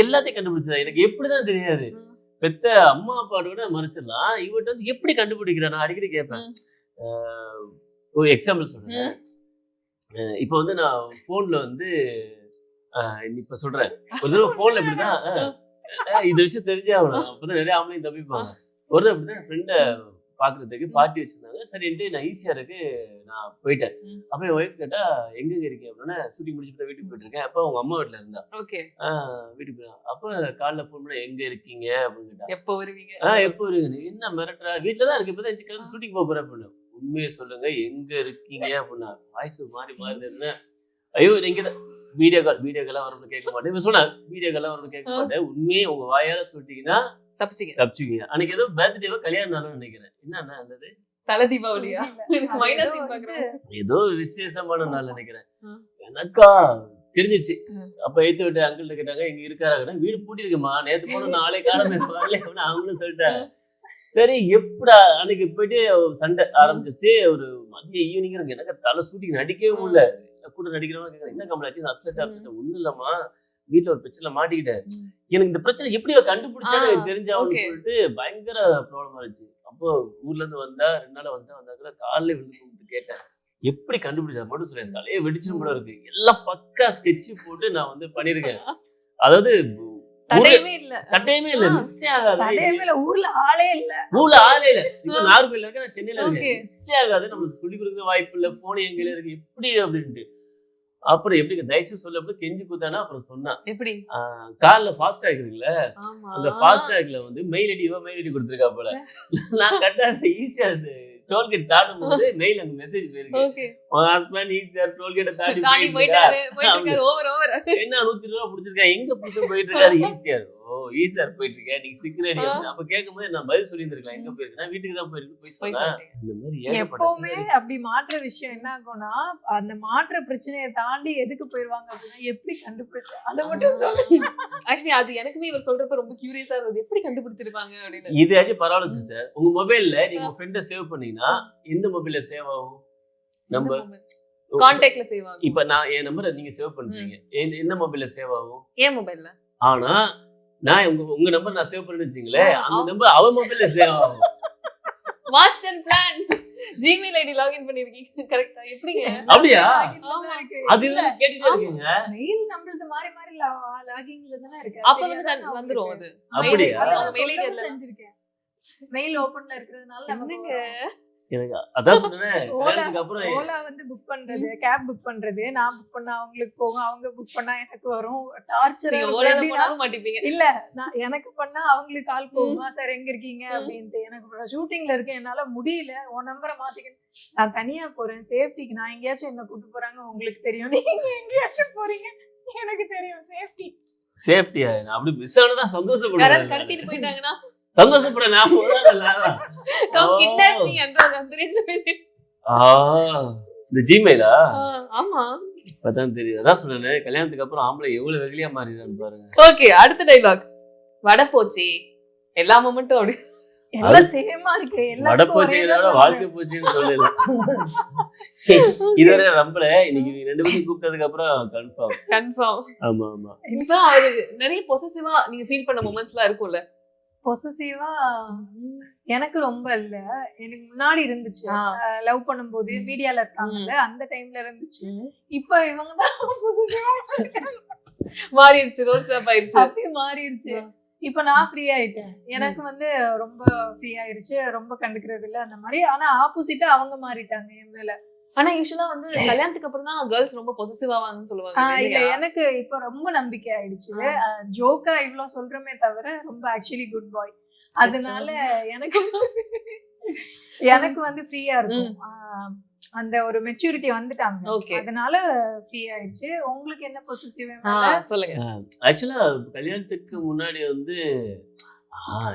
எல்லாத்தையும் கண்டுபிடிச்சேன். எனக்கு எப்படிதான் தெரியாது, பெத்த அம்மா அப்பாவோட கூட மறைச்சிடலாம், இவட்ட வந்து எப்படி கண்டுபிடிக்கிறேன் நான் அடிக்கடி கேட்பேன். ஒரு எக்ஸாம்பிள் சொல்றேன். இப்போ வந்து நான் ஃபோன்ல வந்து இப்ப சொல்றேன், ஒரு தடவை ஃபோன்ல இப்படிதான் இந்த விஷயம் தெரிஞ்சே ஆகணும். அப்பதான் நிறைய ஆம்பளையும் தப்பிப்பாங்க. ஒரு தடவை அப்படிதான் ஃப்ரெண்டை பாக்குறதுக்கு பார்ட்டி வச்சிருந்தாங்க. சரின்ட்டு நான் ஈஸியாருக்கு நான் போயிட்டேன். அப்ப என் ஒய்ஃப் கேட்டா எங்க இருக்கீங்க அப்படின்னா, ஷூட்டிங் முடிச்சுட்டு வீட்டுக்கு போயிட்டு இருக்கேன். அப்ப அவங்க அம்மா வீட்டுல இருந்தா. ஓகே. வீட்டுக்கு போய் அப்ப காலைல ஃபோன் பண்ண எங்க இருக்கீங்க அப்படின்னு கேட்டா. எப்போ வருவீங்க? எப்போ வருவீங்க? என்ன மிரட்டுறா? வீட்டுல தான் இருக்கு, இப்பதான் எஞ்சி கிளம்பி ஷூட்டிங் போக போறேன் அப்படின்னு. உண்மையை சொல்லுங்க, எங்க இருக்கீங்க அப்படின்னா. வாய்ஸ் மாறி என்ன, ஐயோ நீங்க வீடியோ கால்லாம் வரணும்னு கேட்க மாட்டேன். இவன் சொன்னா வீடியோ கால்லாம் வரணும்னு கேட்க மாட்டேன், உண்மையே உங்க வாயால சொல்லிட்டீங்கன்னா தப்பிச்சிங்க. அன்னைக்கு ஏதோ பர்த்டேவோ கல்யாணம் நாளும் நினைக்கிறேன். என்னன்னா இருந்தது, தலை தீபாவளியா? ஏதோ ஒரு விசேஷமான நாள் நினைக்கிறேன். எனக்கா தெரிஞ்சிச்சு. அப்ப எடுத்து விட்டு அங்கிள் கேட்டாங்க எங்க இருக்காரு. வீடு பூட்டி இருக்குமா, நேத்து போன நாளே காலமே வரல அவங்களும் சொல்லிட்டாங்க. சரி எப்படா அன்னைக்கு போயிட்டு சண்டை ஆரம்பிச்சிச்சு. ஒரு மதிய ஈவினிங் எனக்கு தலை சூட்டிங் நடிக்கவே முடியல. கூட நடிக்கிறவங்க கேட்கறேன், என்ன கமலாச்சு அப்செட் ஒண்ணும் இல்லம்மா, வீட்டுல ஒரு பிரச்சனை மாட்டிக்கிட்டேன், எனக்கு இந்த பிரச்சனை எப்படி கண்டுபிடிச்சான்னு எனக்கு தெரிஞ்சாவுன்னு சொல்லிட்டு பயங்கர ப்ராப்ளம் ஆயிடுச்சு. அப்போ ஊர்ல இருந்து வந்தா 2 நாள் வந்தாங்க. காலையில விழுந்து கேட்டேன், எப்படி கண்டுபிடிச்சா மட்டும் சொல்ல, என் தலையை வெடிச்சிடும் போல இருக்கு. எல்லாம் பக்கா ஸ்கெட்ச் போட்டு நான் வந்து பண்ணிருக்கேன். அதாவது தடையமே இல்ல, மிஸ் ஆகாது. ஊர்ல ஆளே இல்ல. இப்ப நாகர்கோயில இருக்க, நான் சென்னையில இருக்கேன். மிஸ் ஆகாது. நம்மளுக்கு சொல்லி கொடுக்க வாய்ப்பு இல்ல, போன் எங்க இருக்கு எப்படி அப்படின்ட்டு. அப்புறம் எப்படி தயவுசெய்து சொல்ல அப்படி கெஞ்சி கூத்தானா. அப்புறம் சொன்னான், எப்படி கார்ல ஃபாஸ்டாக் இருக்குல்ல, அந்த ஃபாஸ்டாக்ல வந்து மெயில் ஐடி கொடுத்துருக்கா போல. நான் கட்டாத ஈஸியா இருக்கு. டோல்கேட் தாண்டும் போது மெயில் அங்க மெசேஜ் போயிருக்கு, உன் ஹஸ்பண்ட் ஈஸியா டோல்கேட்டை தாண்டி போயிட்டாரு. என்ன 120 ரூபா பிடிச்சிருக்கேன், எங்க புடிச்சு போயிட்டு இருக்காரு ஈஸியா. ஈஸியா போயிட்டு இருக்கேன், நீங்க சிக்னடி. அப்ப கேட்கும் போது நான் பதில் சொல்லியிருந்திருக்கலாம், எங்க போயிருக்கேன், வீட்டுக்கு தான் போயிருக்கு போய் சொன்னேன். இந்த மாதிரி எப்பவுமே அப்படி மாற்ற விஷயம் என்ன ஆகும்னா, அந்த மாற்ற பிரச்சனையை தாண்டி எதுக்கு போயிருவாங்க அப்படின்னா, எப்படி கண்டுபிடிச்சா அதை மட்டும் சொல்லுங்க. ஆக்சுவலி அது எனக்குமே இவர் சொல்றப்ப ரொம்ப கியூரியஸா இருந்தது, எப்படி கண்டுபிடிச்சிருப்பாங்க அப்படின்னு. இதாச்சும் பரவாயில்ல சிஸ்டர், உங்க மொபைல்ல நீங்க உங்க ஃப்ரெண்டை சேவ் பண்ணீங்கன்னா எந்த மொபைல்ல சேவ் ஆகும்? நம்பர் கான்டாக்ட்ல சேவ் ஆகும். இப்ப நான் என் நம்பரை நீங்க சேவ் பண்றீங்க, எந்த மொபைல்ல சேவ் ஆகும்? என் மொபைல்ல. ஆனா நான் உங்க நம்பர் நான் சேவ் பண்ணேன்னு வச்சுங்களேன், அந்த நம்பர் அவ மொபைல்ல சேவ் ஆகும். Master plan. Gmail ID login பண்ணிருக்கீங்க கரெக்ட்டா? எப்படிங்க? அப்படியா? அது கேட்டிட்டே இருக்கீங்க. மெயில் நம்பர்து மாறி லாகின்ல தான இருக்கு. அப்ப வந்து வந்துரும் அது. அப்படியா? அது மெயில் ஐடி செஞ்சிருக்கேன். மெயில் ஓபன்ல இருக்குறதுனால நமக்கு எனக்கு அதான் சொன்னேன். கல்யாணத்துக்கு அப்புறம் ஓலா வந்து புக் பண்றது, கேப் புக் பண்றது, நான் புக் பண்ணா அவங்களுக்கு போகும், அவங்க புக் பண்ணா எனக்கு வரும். டார்ச்சர். ஓலால போனாலும் மாட்டிப்பீங்க. இல்ல நான் எனக்கு பண்ணா அவங்களுக்கு கால் போகுமா, சார் எங்க இருக்கீங்க அப்படின்ட்டு. எனக்கு ஷூட்டிங்ல இருக்கேன், என்னால முடியல, உன் நம்பரை மாத்திக்கணும், நான் தனியா போறேன் சேஃப்டிக்கு, நான் எங்கேயாச்சும் என்ன கூட்டு போறாங்க உங்களுக்கு தெரியும், நீங்க எங்கேயாச்சும் போறீங்க எனக்கு தெரியும், சேஃப்டியா அப்படி மிஸ் ஆனதா சந்தோஷப்படுறேன். யாராவது கடத்திட்டு போயிட்டாங்கன்னா சந்தோஷப்படுறேன். நான் இந்த ஜிமெயிலா? ஆமா இப்பதான் தெரியுது. அதான் சொன்னேன், கல்யாணத்துக்கு அப்புறம் ஆம்பளை எவ்வளவு வெகுலியா மாறிடுறான்னு பாருங்க. ஓகே, அடுத்த டைலாக். வட போச்சு எல்லா மொமெண்ட்டும் அப்படி எல்லாம் சேமா இருக்கு. வட போச்சுங்களோட வாழ்க்கை போச்சுன்னு சொல்லலாம். இதுவரை நம்பல, இன்னைக்கு 2 பேரும் கூப்பிட்டதுக்கு அப்புறம் கன்ஃபார்ம். ஆமா ஆமா. இப்ப அவரு நிறைய பொசசிவா நீங்க ஃபீல் பண்ண மொமெண்ட்ஸ்லாம் இருக்கும்ல? பொசசிவா எனக்கு ரொம்ப இல்ல, எனக்கு முன்னாடி இருந்துச்சு. லவ் பண்ணும்போது மீடியால இருக்காங்கல்ல, அந்த டைம்ல இருந்துச்சு. இப்ப இவங்க தான் பொசசிவா மாறிடுச்சு, ரோல் ஸ்வாப் ஆயிடுச்சு. அப்படியே மாறிடுச்சு. இப்ப நான் ஃப்ரீ ஆயிட்டேன். எனக்கு வந்து ரொம்ப ஃப்ரீ ஆயிடுச்சு, ரொம்ப கண்டுக்கிறது இல்ல அந்த மாதிரி. ஆனா ஆப்போசிட்டா அவங்க மாறிட்டாங்க என் மேல. ஆனா யூசுவலா வந்து கல்யாணத்துக்கு அப்புறம் தான் கேர்ள்ஸ் ரொம்ப பொசசிவ் ஆவாங்கன்னு சொல்லுவாங்க. இல்ல, எனக்கு இப்ப ரொம்ப நம்பிக்கை ஆயிடுச்சு. ஜோக்கா இவ்ளோ சொல்றமே தவிர ரொம்ப ஆக்சுவலி குட் பாய். அதனால எனக்கு வந்து ஃப்ரீயா இருக்கும். அந்த ஒரு மெச்சூரிட்டி வந்துட்டாங்க, அதனால ஃப்ரீ ஆயிடுச்சு. உங்களுக்கு என்ன பொசசிவ் சொல்லுங்க. ஆக்சுவலா கல்யாணத்துக்கு முன்னாடி வந்து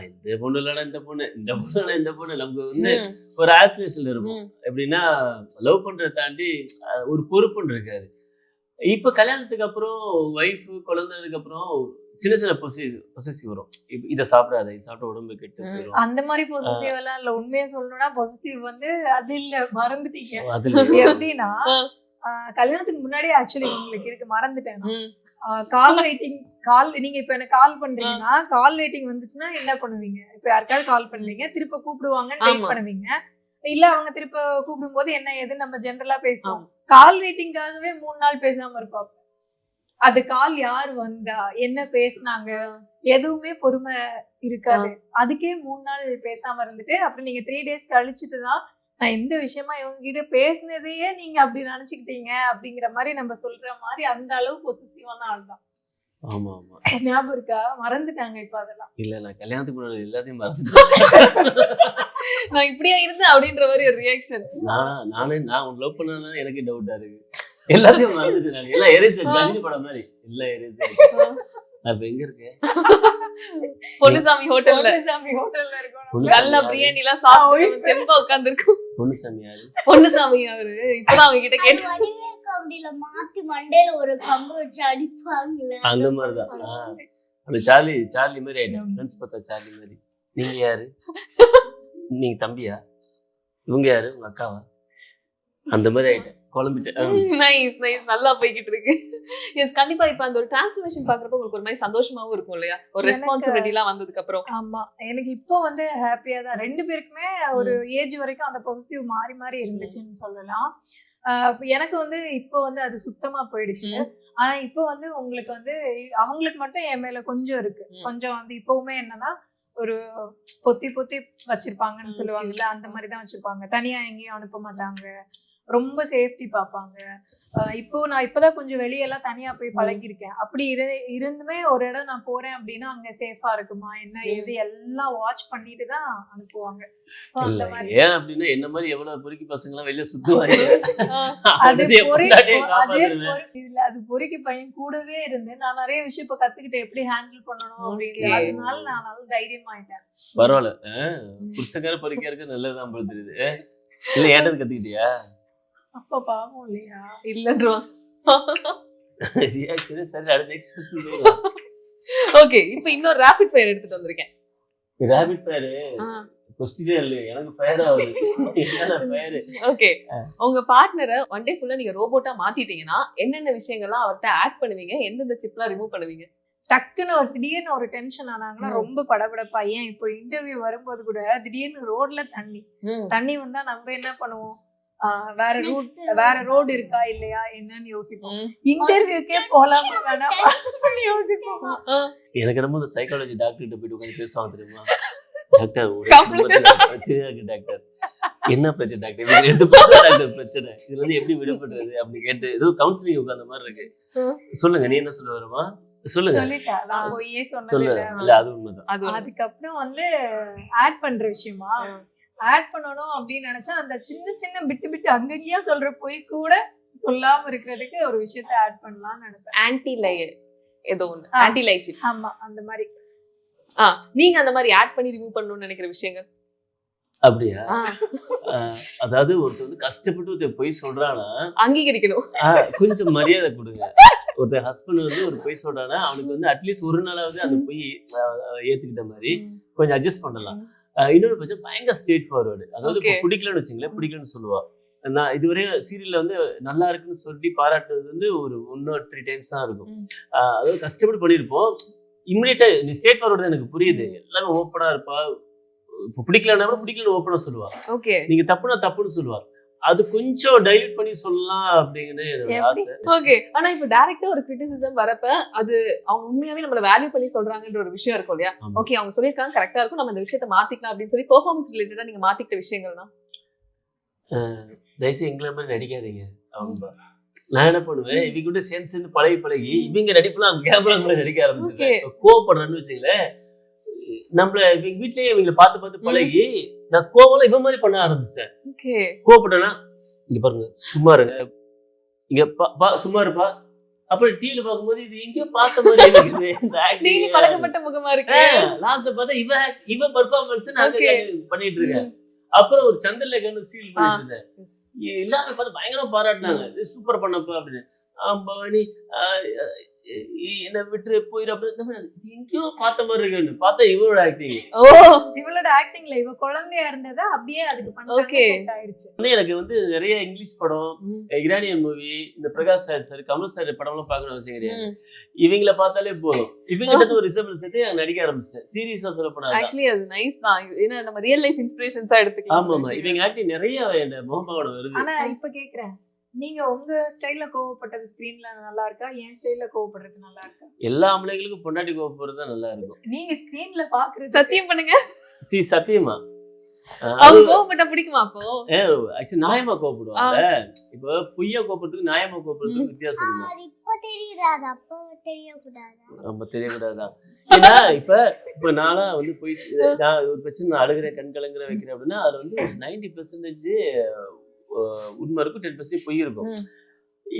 இந்த பொண்ணு இல்லடா இந்த பொண்ணு, இந்த பொண்ணு இந்த பொண்ணு, நமக்கு வந்து ஒரு ஆஸ்பிரேஷன் இருக்கும். எப்படின்னா லவ் பண்றதை தாண்டி ஒரு பொறுப்புன்னு இருக்காது. இப்ப கல்யாணத்துக்கு அப்புறம் ஒய்ஃப் குழந்தைக்கு அப்புறம் சின்ன சின்ன பொசசிவ் வரும். இதை சாப்பிடாத, இது சாப்பிட்ட உடம்பு கெட்டு போயிடும். அந்த மாதிரி பொசசிவ் எல்லாம் இல்ல. உண்மையா சொல்லணும்னா பொசசிவ் வந்து அது இல்ல, மறந்துட்டீங்க. எப்படின்னா கல்யாணத்துக்கு முன்னாடி ஆக்சுவலி உங்களுக்கு இருக்கு, மறந்துட்டேன். கால் வெயிட்டிங், நீங்க இப்ப எனக்கு கால் பண்றீங்கன்னா கால் வெயிட்டிங் வந்துச்சுன்னா என்ன பண்ணுவீங்க? இப்ப யாருக்காவது கால் பண்ணுவீங்க, திருப்ப கூப்பிடுவாங்கன்னு வெயிட் பண்ணுவீங்க. இல்ல அவங்க திருப்ப கூப்பிடும் போது என்ன ஏதுன்னு நம்ம ஜென்ரலா பேசுவோம். கால் வெயிட்டிங்காகவே 3 நாள் பேசாம இருப்போம். அது கால் யார் வந்தா என்ன பேசினாங்க எதுவுமே பொறுமை இருக்காது. அதுக்கே 3 நாள் பேசாம இருந்துட்டு அப்புறம் நீங்க 3 days கழிச்சுட்டு தான் நான் எந்த விஷயமா இவங்க கிட்ட பேசினதையே நீங்க அப்படி நினைச்சுக்கிட்டீங்க அப்படிங்கிற மாதிரி நம்ம சொல்ற மாதிரி அந்த அளவு பொசிசிவான ஆள் தான். ஆமா ஆமா ஞாபகம் இருக்கா? மறந்துட்டாங்க இப்ப அதெல்லாம். இல்ல நான் கல்யாணத்துக்கு முன்னாடி எல்லாத்தையும் மறந்துட்டேன். நான் இப்படியா இருந்தேன் அப்படின்ற மாதிரி ஒரு ரியாக்ஷன். நான் உன் லவ் பண்ணா எனக்கு டவுட்டா இருக்கு. எல்லாத்தையும் மறந்துட்டு நான் எல்லாம் எரேசர் கஜினி படம் மாதிரி எல்லாம் எரேசர். நான் இப்ப எங்க இருக்கேன்? பொன்னுசாமி ஹோட்டல்ல இருக்கோம். நல்ல பிரியாணி எல்லாம் சாப்பிட்டு தெம்பா உட்கார்ந்திருக்கோம். பொன்னுசாமி யாரு? பொன்னுசாமி அவரு இப்பதான் அவங்க கிட்ட கேட்டு அப்படில மாத்தி மண்டையில ஒரு கம்பு வச்சு அடிப்பாங்கல்ல அந்த மாதிரிதான். அந்த சார்லி மாதிரி ஆயிட்டேன். ஃப்ரெண்ட்ஸ் பார்த்தா சார்லி மாதிரி. நீங்க யாரு? நீங்க தம்பியா? இவங்க யாரு? உங்க அக்காவா? அந்த மாதிரி ஆயிட்டேன். குழம்பிட்டேன். நைஸ் நல்லா போய்கிட்டு இருக்கு. எஸ் கண்டிப்பா இப்ப அந்த ஒரு டிரான்ஸ்ஃபர்மேஷன் பாக்குறப்ப உங்களுக்கு ஒரு மாதிரி சந்தோஷமாவும் இருக்கும் இல்லையா? ஒரு ரெஸ்பான்சிபிலிட்டி எல்லாம் வந்ததுக்கு அப்புறம். ஆமா எனக்கு இப்போ வந்து ஹாப்பியா தான். 2 பேருக்குமே ஒரு ஏஜ் வரைக்கும் அந்த பொசிசிவ் மாறி மாறி இருந்துச்சுன்னு சொல்லலாம். எனக்கு வந்து இப்போ வந்து அது சுத்தமா போயிடுச்சு. ஆனா இப்போ வந்து உங்களுக்கு வந்து அவங்களுக்கு மட்டும் என் மேல கொஞ்சம் இருக்கு. கொஞ்சம் வந்து இப்பவுமே என்னன்னா ஒரு பொத்தி வச்சிருப்பாங்கன்னு சொல்லுவாங்கல்ல, அந்த மாதிரிதான் வச்சிருப்பாங்க. தனியா எங்கேயும் அனுப்ப மாட்டாங்க. ரொம்ப சேஃப்டி பார்ப்பாங்க. இப்போ நான் இப்பதான் கொஞ்சம் வெளியெல்லாம் தனியா போய் பழகிருக்கேன். அப்படி இருந்துமே ஒரு இடம் நான் போறேன் அப்படின்னா அங்க சேஃபா இருக்குமா என்ன ஏது எல்லாம் வாட்ச் பண்ணிட்டு தான் அனுப்புவாங்க. ஏன் அப்படின்னா என்ன மாதிரி எவ்வளவு பொறுக்கி பசங்க எல்லாம் வெளியே சுத்துவாங்க. அது பொறுக்கி பையன் கூடவே இருந்து நான் நிறைய விஷயம் இப்ப கத்துக்கிட்டேன் எப்படி ஹேண்டில் பண்ணணும் அப்படின்னு. அதனால நான் நல்ல தைரியமாயிட்டேன். பரவாயில்ல. புருஷக்கார பொறுக்கியா இருக்க நல்லதுதான் போல தெரியுது. இல்ல ஏன்டது கத்துக்கிட்டியா? அப்ப பாவம் இல்லையா? இல்லன்றோம். ரியாக்ஷன் சரி. அடுத்த எக்ஸ்பிரஷன் போலாம். ஓகே இப்போ இன்னொரு ரேபிட் ஃபயர் எடுத்துட்டு வந்திருக்கேன். ரேபிட் ஃபயர் கொஸ்டினே இல்ல எனக்கு ஃபயர் ஆகுது. என்ன ஃபயர்? ஓகே உங்க பார்ட்னரை ஒன் டே ஃபுல்லா நீங்க ரோபோட்டா மாத்திட்டீங்கன்னா என்னென்ன விஷயங்கள்லாம் அவர்ட்ட ஆட் பண்ணுவீங்க? எந்தெந்த சிப்லாம் ரிமூவ் பண்ணுவீங்க? டக்குன்னு ஒரு திடீர்னு ஒரு டென்ஷன் ஆனாங்கன்னா ரொம்ப படபடப்பா. ஏன் இப்போ இன்டர்வியூ வரும்போது கூட திடீர்னு ரோட்ல தண்ணி வந்தா நம்ம என்ன பண்ணுவோம்? வேற ரோடு இருக்கா இல்லையா என்னன்னு யோசிப்போம். இன்டர்வியூக்கே போலாமா வேணாமா யோசிப்போம். எனக்கு என்னமோ சைக்காலஜி டாக்டர் கிட்ட போயிட்டு உட்காந்து பேசுவாங்க தெரியுமா? டாக்டர் ஒரு பிரச்சனையா இருக்கு டாக்டர். என்ன பிரச்சனை டாக்டர்? இது 2 டாக்டர் பிரச்சனை. இதுல இருந்து எப்படி விடுபடுறது அப்படி கேட்டு ஏதோ கவுன்சிலிங் உட்கார்ந்த மாதிரி இருக்கு. சொல்லுங்க நீ என்ன சொல்ல வரமா? சொல்லுங்க. சொல்லு. இல்ல அது உண்மைதான். அதுக்கப்புறம் வந்து ஆட் பண்ற விஷயமா ஆட் பண்ணணும் அப்படின்னு நினைச்சா அந்த சின்ன பிட்டு அங்கங்கேயா சொல்ற போய் கூட சொல்லாம இருக்கிறதுக்கு ஒரு விஷயத்தை ஆட் பண்ணலாம்னு நினைப்பேன். ஆன்டி லை ஏதோ ஒன்று ஆன்டி லை சிப். ஆமா அந்த மாதிரி. நீங்க அந்த மாதிரி ஆட் பண்ணி ரிமூவ் பண்ணணும்னு நினைக்கிற விஷயங்கள் அப்படியா? அதாவது ஒருத்தர் வந்து கஷ்டப்பட்டு பொய் சொல்றானா அங்கீகரிக்கணும். கொஞ்சம் மரியாதை கொடுங்க. ஒருத்தர் ஹஸ்பண்ட் வந்து ஒரு பொய் சொல்றானா அவனுக்கு வந்து அட்லீஸ்ட் ஒரு நாளாவது அந்த பொய் ஏத்துக்கிட்ட மாதிரி கொஞ்சம் அட்ஜஸ்ட் பண்ணலாம். இன்னொரு கொஞ்சம் பயங்கர ஸ்ட்ரெயிட் ஃபார்வர்டு. அதாவது பிடிக்கலன்னு வச்சுங்களேன், பிடிக்கலன்னு சொல்லுவா. நான் இதுவரை சீரியல்ல வந்து நல்லா இருக்குன்னு சொல்லி பாராட்டுறது வந்து ஒரு 1 or 3 டைம்ஸ் தான் இருக்கும். அதாவது கஷ்டப்பட்டு பண்ணியிருப்போம். இம்மிடியட்டா நீ ஸ்ட்ரெயிட் ஃபார்வர்டு தான் எனக்கு புரியுது. எல்லாமே ஓப்பனா இருப்பா. இப்போ பிடிக்கலன்னா பிடிக்கலன்னு ஓப்பனா சொல்லுவா. ஓகே நீங்க தப்புனா தப்புன்னு சொல்லுவா. அது கொஞ்சம் டைல்யூட் பண்ணி சொல்லலாம் அப்படிங்கிறது என்னோட ஆசை. ஓகே ஆனா இப்ப டைரக்டா ஒரு கிரிட்டிசிசம் வரப்ப அது அவங்க உண்மையாவே நம்மள வேல்யூ பண்ணி சொல்றாங்கன்ற ஒரு விஷயம் இருக்கும் இல்லையா? ஓகே அவங்க சொல்லிருக்காங்க கரெக்டா இருக்கும் நம்ம இந்த விஷயத்தை மாத்திக்கலாம் அப்படின்னு சொல்லி பெர்ஃபார்மன்ஸ் ரிலேட்டடா நீங்க மாத்திக்கிட்ட விஷயங்கள்னா தயவுசெய்து எங்களை மாதிரி நடிக்காதீங்க. அவங்க நான் என்ன பண்ணுவேன், இவங்க கூட சேர்ந்து பழகி இவங்க நடிப்புலாம் கேமரா கூட நடிக்க ஆரம்பிச்சிருக்கேன். கோவப்படுறேன்னு வச்சுங்களேன், நம்மள இவங்க வீட்லயே இவங்களை பார்த்து பழகி நான் கோவம் இவன் மாதிரி பண்ண ஆரம்பிச்சிட்டேன். கோவப்பட்டேன்னா இங்க பாருங்க சும்மா இருங்க, இங்க சும்மா இருப்பா. அப்புறம் டிவில பார்க்கும்போது இது எங்கேயோ பார்த்த மாதிரி இருக்குது, பழக்கப்பட்ட முகமா இருக்கு. லாஸ்ட்ல பார்த்தா இவன் பெர்ஃபார்மன்ஸ் நான் பண்ணிட்டு இருக்கேன். அப்புறம் ஒரு சந்திரலேகன் சீல் பண்ணிட்டு இருந்தேன். எல்லாமே பார்த்து பயங்கரமா பாராட்டினாங்க, சூப்பர் பண்ணப்ப அப்படின்னு. பவானி என்ன விட்டு போயிடும் அப்படின்னு எங்கேயோ பார்த்த மாதிரி இருக்கு. பார்த்தா இவரோட ஆக்டிங் ஓ இவளோட ஆக்டிங்ல இவ குழந்தையா இருந்ததா அப்படியே அதுக்கு Okay. செட் ஆயிடுச்சு. வந்து எனக்கு வந்து நிறைய இங்கிலீஷ் படம், இரானியன் மூவி, இந்த பிரகாஷ் ராஜ் சார், கமல் சார் படம்லாம் பார்க்கணும் அவசியம் கிடையாது. இவங்கள பார்த்தாலே போதும். இவங்கிட்ட ஒரு ரிசம்பிளன்ஸ் எடுத்து நான் நடிக்க ஆரம்பிச்சிட்டேன். சீரியஸா சொல்ல போனா ஆக்சுவலி அது நைஸ் தான். ஏன்னா நம்ம ரியல் லைஃப் இன்ஸ்பிரேஷன்ஸா எடுத்துக்கலாம். ஆமா ஆமா இவங்க ஆக்டிங் நிறைய என்ன முகமாவோட வருது. ஆனா இப்ப கேக்குறேன், நீங்க உங்க ஸ்டைல்ல கோவப்பட்டது ஸ்கிரீன்ல நல்லா இருக்கா, என் ஸ்டைல்ல கோவப்படுறது நல்லா இருக்கா? எல்லா ஆம்பளைங்களுக்கும் பொண்டாட்டி கோவப்படுறது தான் நல்லா இருக்கும். நீங்க ஸ்கிரீன்ல பாக்குறது சத்தியம் பண்ணுங்க. சத்தியமா அவங்க கோவப்பட்டா பிடிக்குமா அப்போ? ஆக்சுவலி நியாயமா கோவப்படுவாங்க. இப்ப பொய்யா கோவப்படுறதுக்கு நியாயமா கோவப்படுறதுக்கு வித்தியாசம் இருக்கும். அது இப்ப தெரியுதா, அது அப்ப தெரியக்கூடாதா? நம்ம தெரியக்கூடாதான். ஏன்னா இப்ப நானா வந்து போய் நான் ஒரு பிரச்சனை நான் அழுகிறேன், கண் கலங்குற வைக்கிறேன் அப்படின்னா அதுல வந்து 90% உண்மை இருக்கும், 10% பொய் இருக்கும்.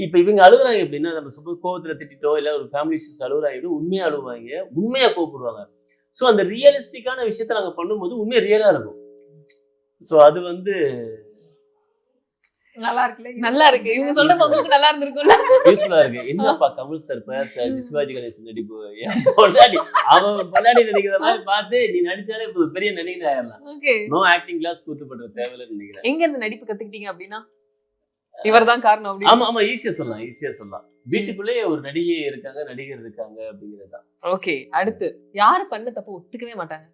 இப்ப இவங்க அழுகுறாங்க எப்படின்னா, நம்ம சப்போஸ் கோவத்துல திட்டோ இல்ல ஒரு ஃபேமிலி இஷ்யூஸ் அழுகுறாங்க, உண்மையா அழுவாங்க, உண்மையா கோவப்படுவாங்க. ஸோ அந்த ரியலிஸ்டிக்கான விஷயத்த நாங்க பண்ணும்போது உண்மையா ரியலா இருக்கும். ஸோ அது வந்து நல்லா இருக்குல்ல? நல்லா இருக்கு. இவங்க சொல்றது உங்களுக்கு நல்லா இருந்திருக்கும்ல. யூஸ்ஃபுல்லா இருக்கு. என்னப்பா கமல் சார், பிரகாஷ் சார், சிவாஜி கணேசன் நடிப்பு, பொண்டாடி அவன் பொண்டாடி நடிக்கிற மாதிரி பார்த்து நீ நடிச்சாலே பெரிய நடிகை ஆயிடலாம். ஓகே. நோ ஆக்டிங் கிளாஸ் கூத்துப்பட்ட தேவையில்லைன்னு நினைக்கிறேன். எங்க இருந்து நடிப்பு கத்துக்கிட்டீங்க அப்படின்னா? இவர்தான் காரணம் அப்படி. ஆமா ஆமா ஈஸியா சொல்லலாம். வீட்டுக்குள்ளேயே ஒரு நடிகை இருக்காங்க, நடிகர் இருக்காங்க அப்படிங்கிறது தான். ஓகே. அடுத்து யாரு பண்ண தப்பு ஒத்துக்கவே மாட்டாங்க?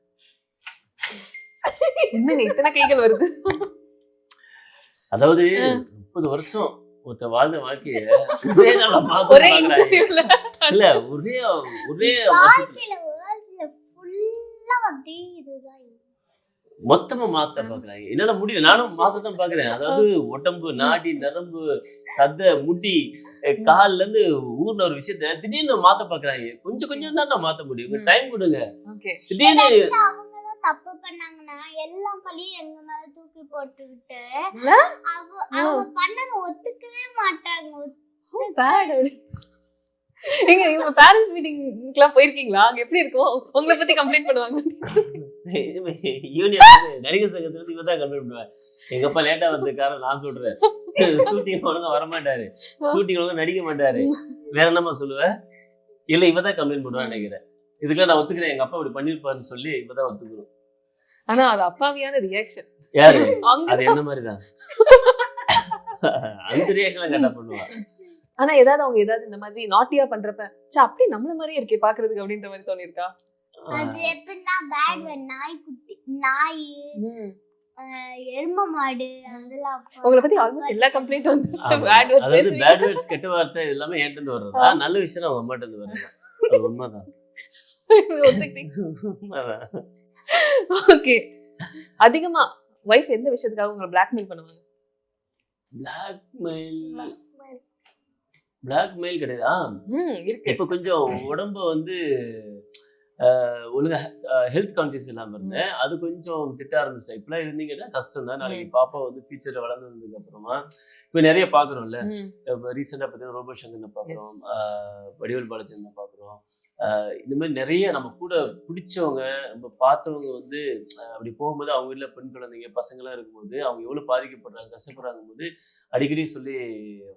என்ன இத்தனை கைகள் வருது? அதாவது 30 வருஷம் ஒருத்த வாழ்ந்த வாழ்க்கைய ஒரே நாளா மாத்த ஒரே பாக்குறாங்க. இன்டர்வியூல இல்ல ஒரே வாழ்க்கையில வேர்ல்ட்ல ஃபுல்லா அப்படியே இதுதான் இருக்கு. மொத்தமா மாத்த பாக்குறாங்க. என்னால முடியல, நானும் மாத்ததான் பாக்குறேன். அதாவது உடம்பு, நாடி, நரம்பு, சதை, முடி, கால்ல இருந்து ஊர்ன ஒரு விஷயத்த திடீர்னு மாத்த பாக்குறாங்க. கொஞ்சம் கொஞ்சம் தான் மாத்த முடியும். டைம் கொடுங்க. ஓகே. திடீர்னு ஏதாச்சும் அவங்கதான் தப்பு பண்ணாங்கன்னா எல்லா பழியும் எங்க மேல தூக்கி போட்டுக்கிட்டு அவங்க பண்ணதை ஒத்துக்கவே மாட்டாங்க. எங்க இவங்க பேரண்ட்ஸ் மீட்டிங்க்குலாம் போயிருக்கீங்களா? அங்க எப்படி இருக்கும்? உங்களை பத்தி கம்ப்ளைண்ட் பண்ணுவாங்க. யூனியன் நடிகர் சங்கத்துல இருந்து இவதான் கம்ப்ளைண்ட் பண்ணுவேன். எங்க அப்பா லேட்டா வந்ததுக்காரன் நான் சொல்றேன். ஷூட்டிங் ஒழுங்கா வரமாட்டாரு, ஷூட்டிங் ஒழுங்கா நடிக்க மாட்டாரு, வேற என்னமா சொல்லுவேன்? இல்ல இவதான் கம்ப்ளைண்ட் பண்ணுவான்னு நினைக்கிறேன். இதுக்கெல்லாம் நான் ஒத்துக்கிறேன், எங்க அப்பா இப்படி பண்ணிருப்பாருன்னு சொல்லி இவதான் ஒத்துக்கணும். ஆனா அது அப்பாவியான ரியாக்ஷன். யாரு? அது என்ன மாதிரிதான் அந்த ரியாக்ஷன் கரெக்டா பண்ணுவா. ஆனா ஏதாவது இந்த மாதிரி நாட்டியா பண்றப்ப அப்படி நம்மள மாதிரியே இருக்கே பாக்குறதுக்கு அப்படின்ற மாதிரி தோணிருக்கா? அது எப்படின்னா பேட் நாய்க்குட்டி, நாய், எரும மாடு அதெல்லாம் உங்களை பத்தி ஆல்மோஸ்ட் எல்லா கம்ப்ளைண்ட் வந்துருச்சு. பேட் அதாவது பேட் வேர்ட்ஸ், கெட்ட வார்த்தை எல்லாமே என்கிட்ட இருந்து வர்றதா, நல்ல விஷயம் அவங்க அம்மாட்ட இருந்து வர்றதா. அது உண்மைதான். உண்மைதான். ஓகே. அதிகமா வைஃப் எந்த விஷயத்துக்காக உங்களை பிளாக்மெயில் பண்ணுவாங்க? பிளாக்மெயில் கிடையாது. இப்ப கொஞ்சம் உடம்ப வந்து ஒழுங்கா ஹெல்த் கான்சியஸ் இல்லாம இருந்தேன். அது கொஞ்சம் திட்ட ஆரம்பிச்சேன். இப்பெல்லாம் இருந்தீங்கன்னா கஷ்டம் தான். நாளைக்கு பாப்பா வந்து ஃபியூச்சர்ல வளர்ந்ததுக்கு அப்புறமா இப்ப நிறைய பாக்குறோம்ல. இப்ப ரீசெண்டா பாத்தீங்கன்னா ரோபோ சங்கர் பாக்குறோம், வடிவேல் பாலச்சந்திரன் பாக்குறோம். இந்த மாதிரி நிறைய நம்ம கூட பிடிச்சவங்க, நம்ம பார்த்தவங்க வந்து அப்படி போகும்போது அவங்க வீட்டில் பெண் குழந்தைங்க பசங்களாம் இருக்கும்போது அவங்க எவ்வளோ பாதிக்கப்படுறாங்க, கஷ்டப்படுறாங்க போது அடிக்கடி சொல்லி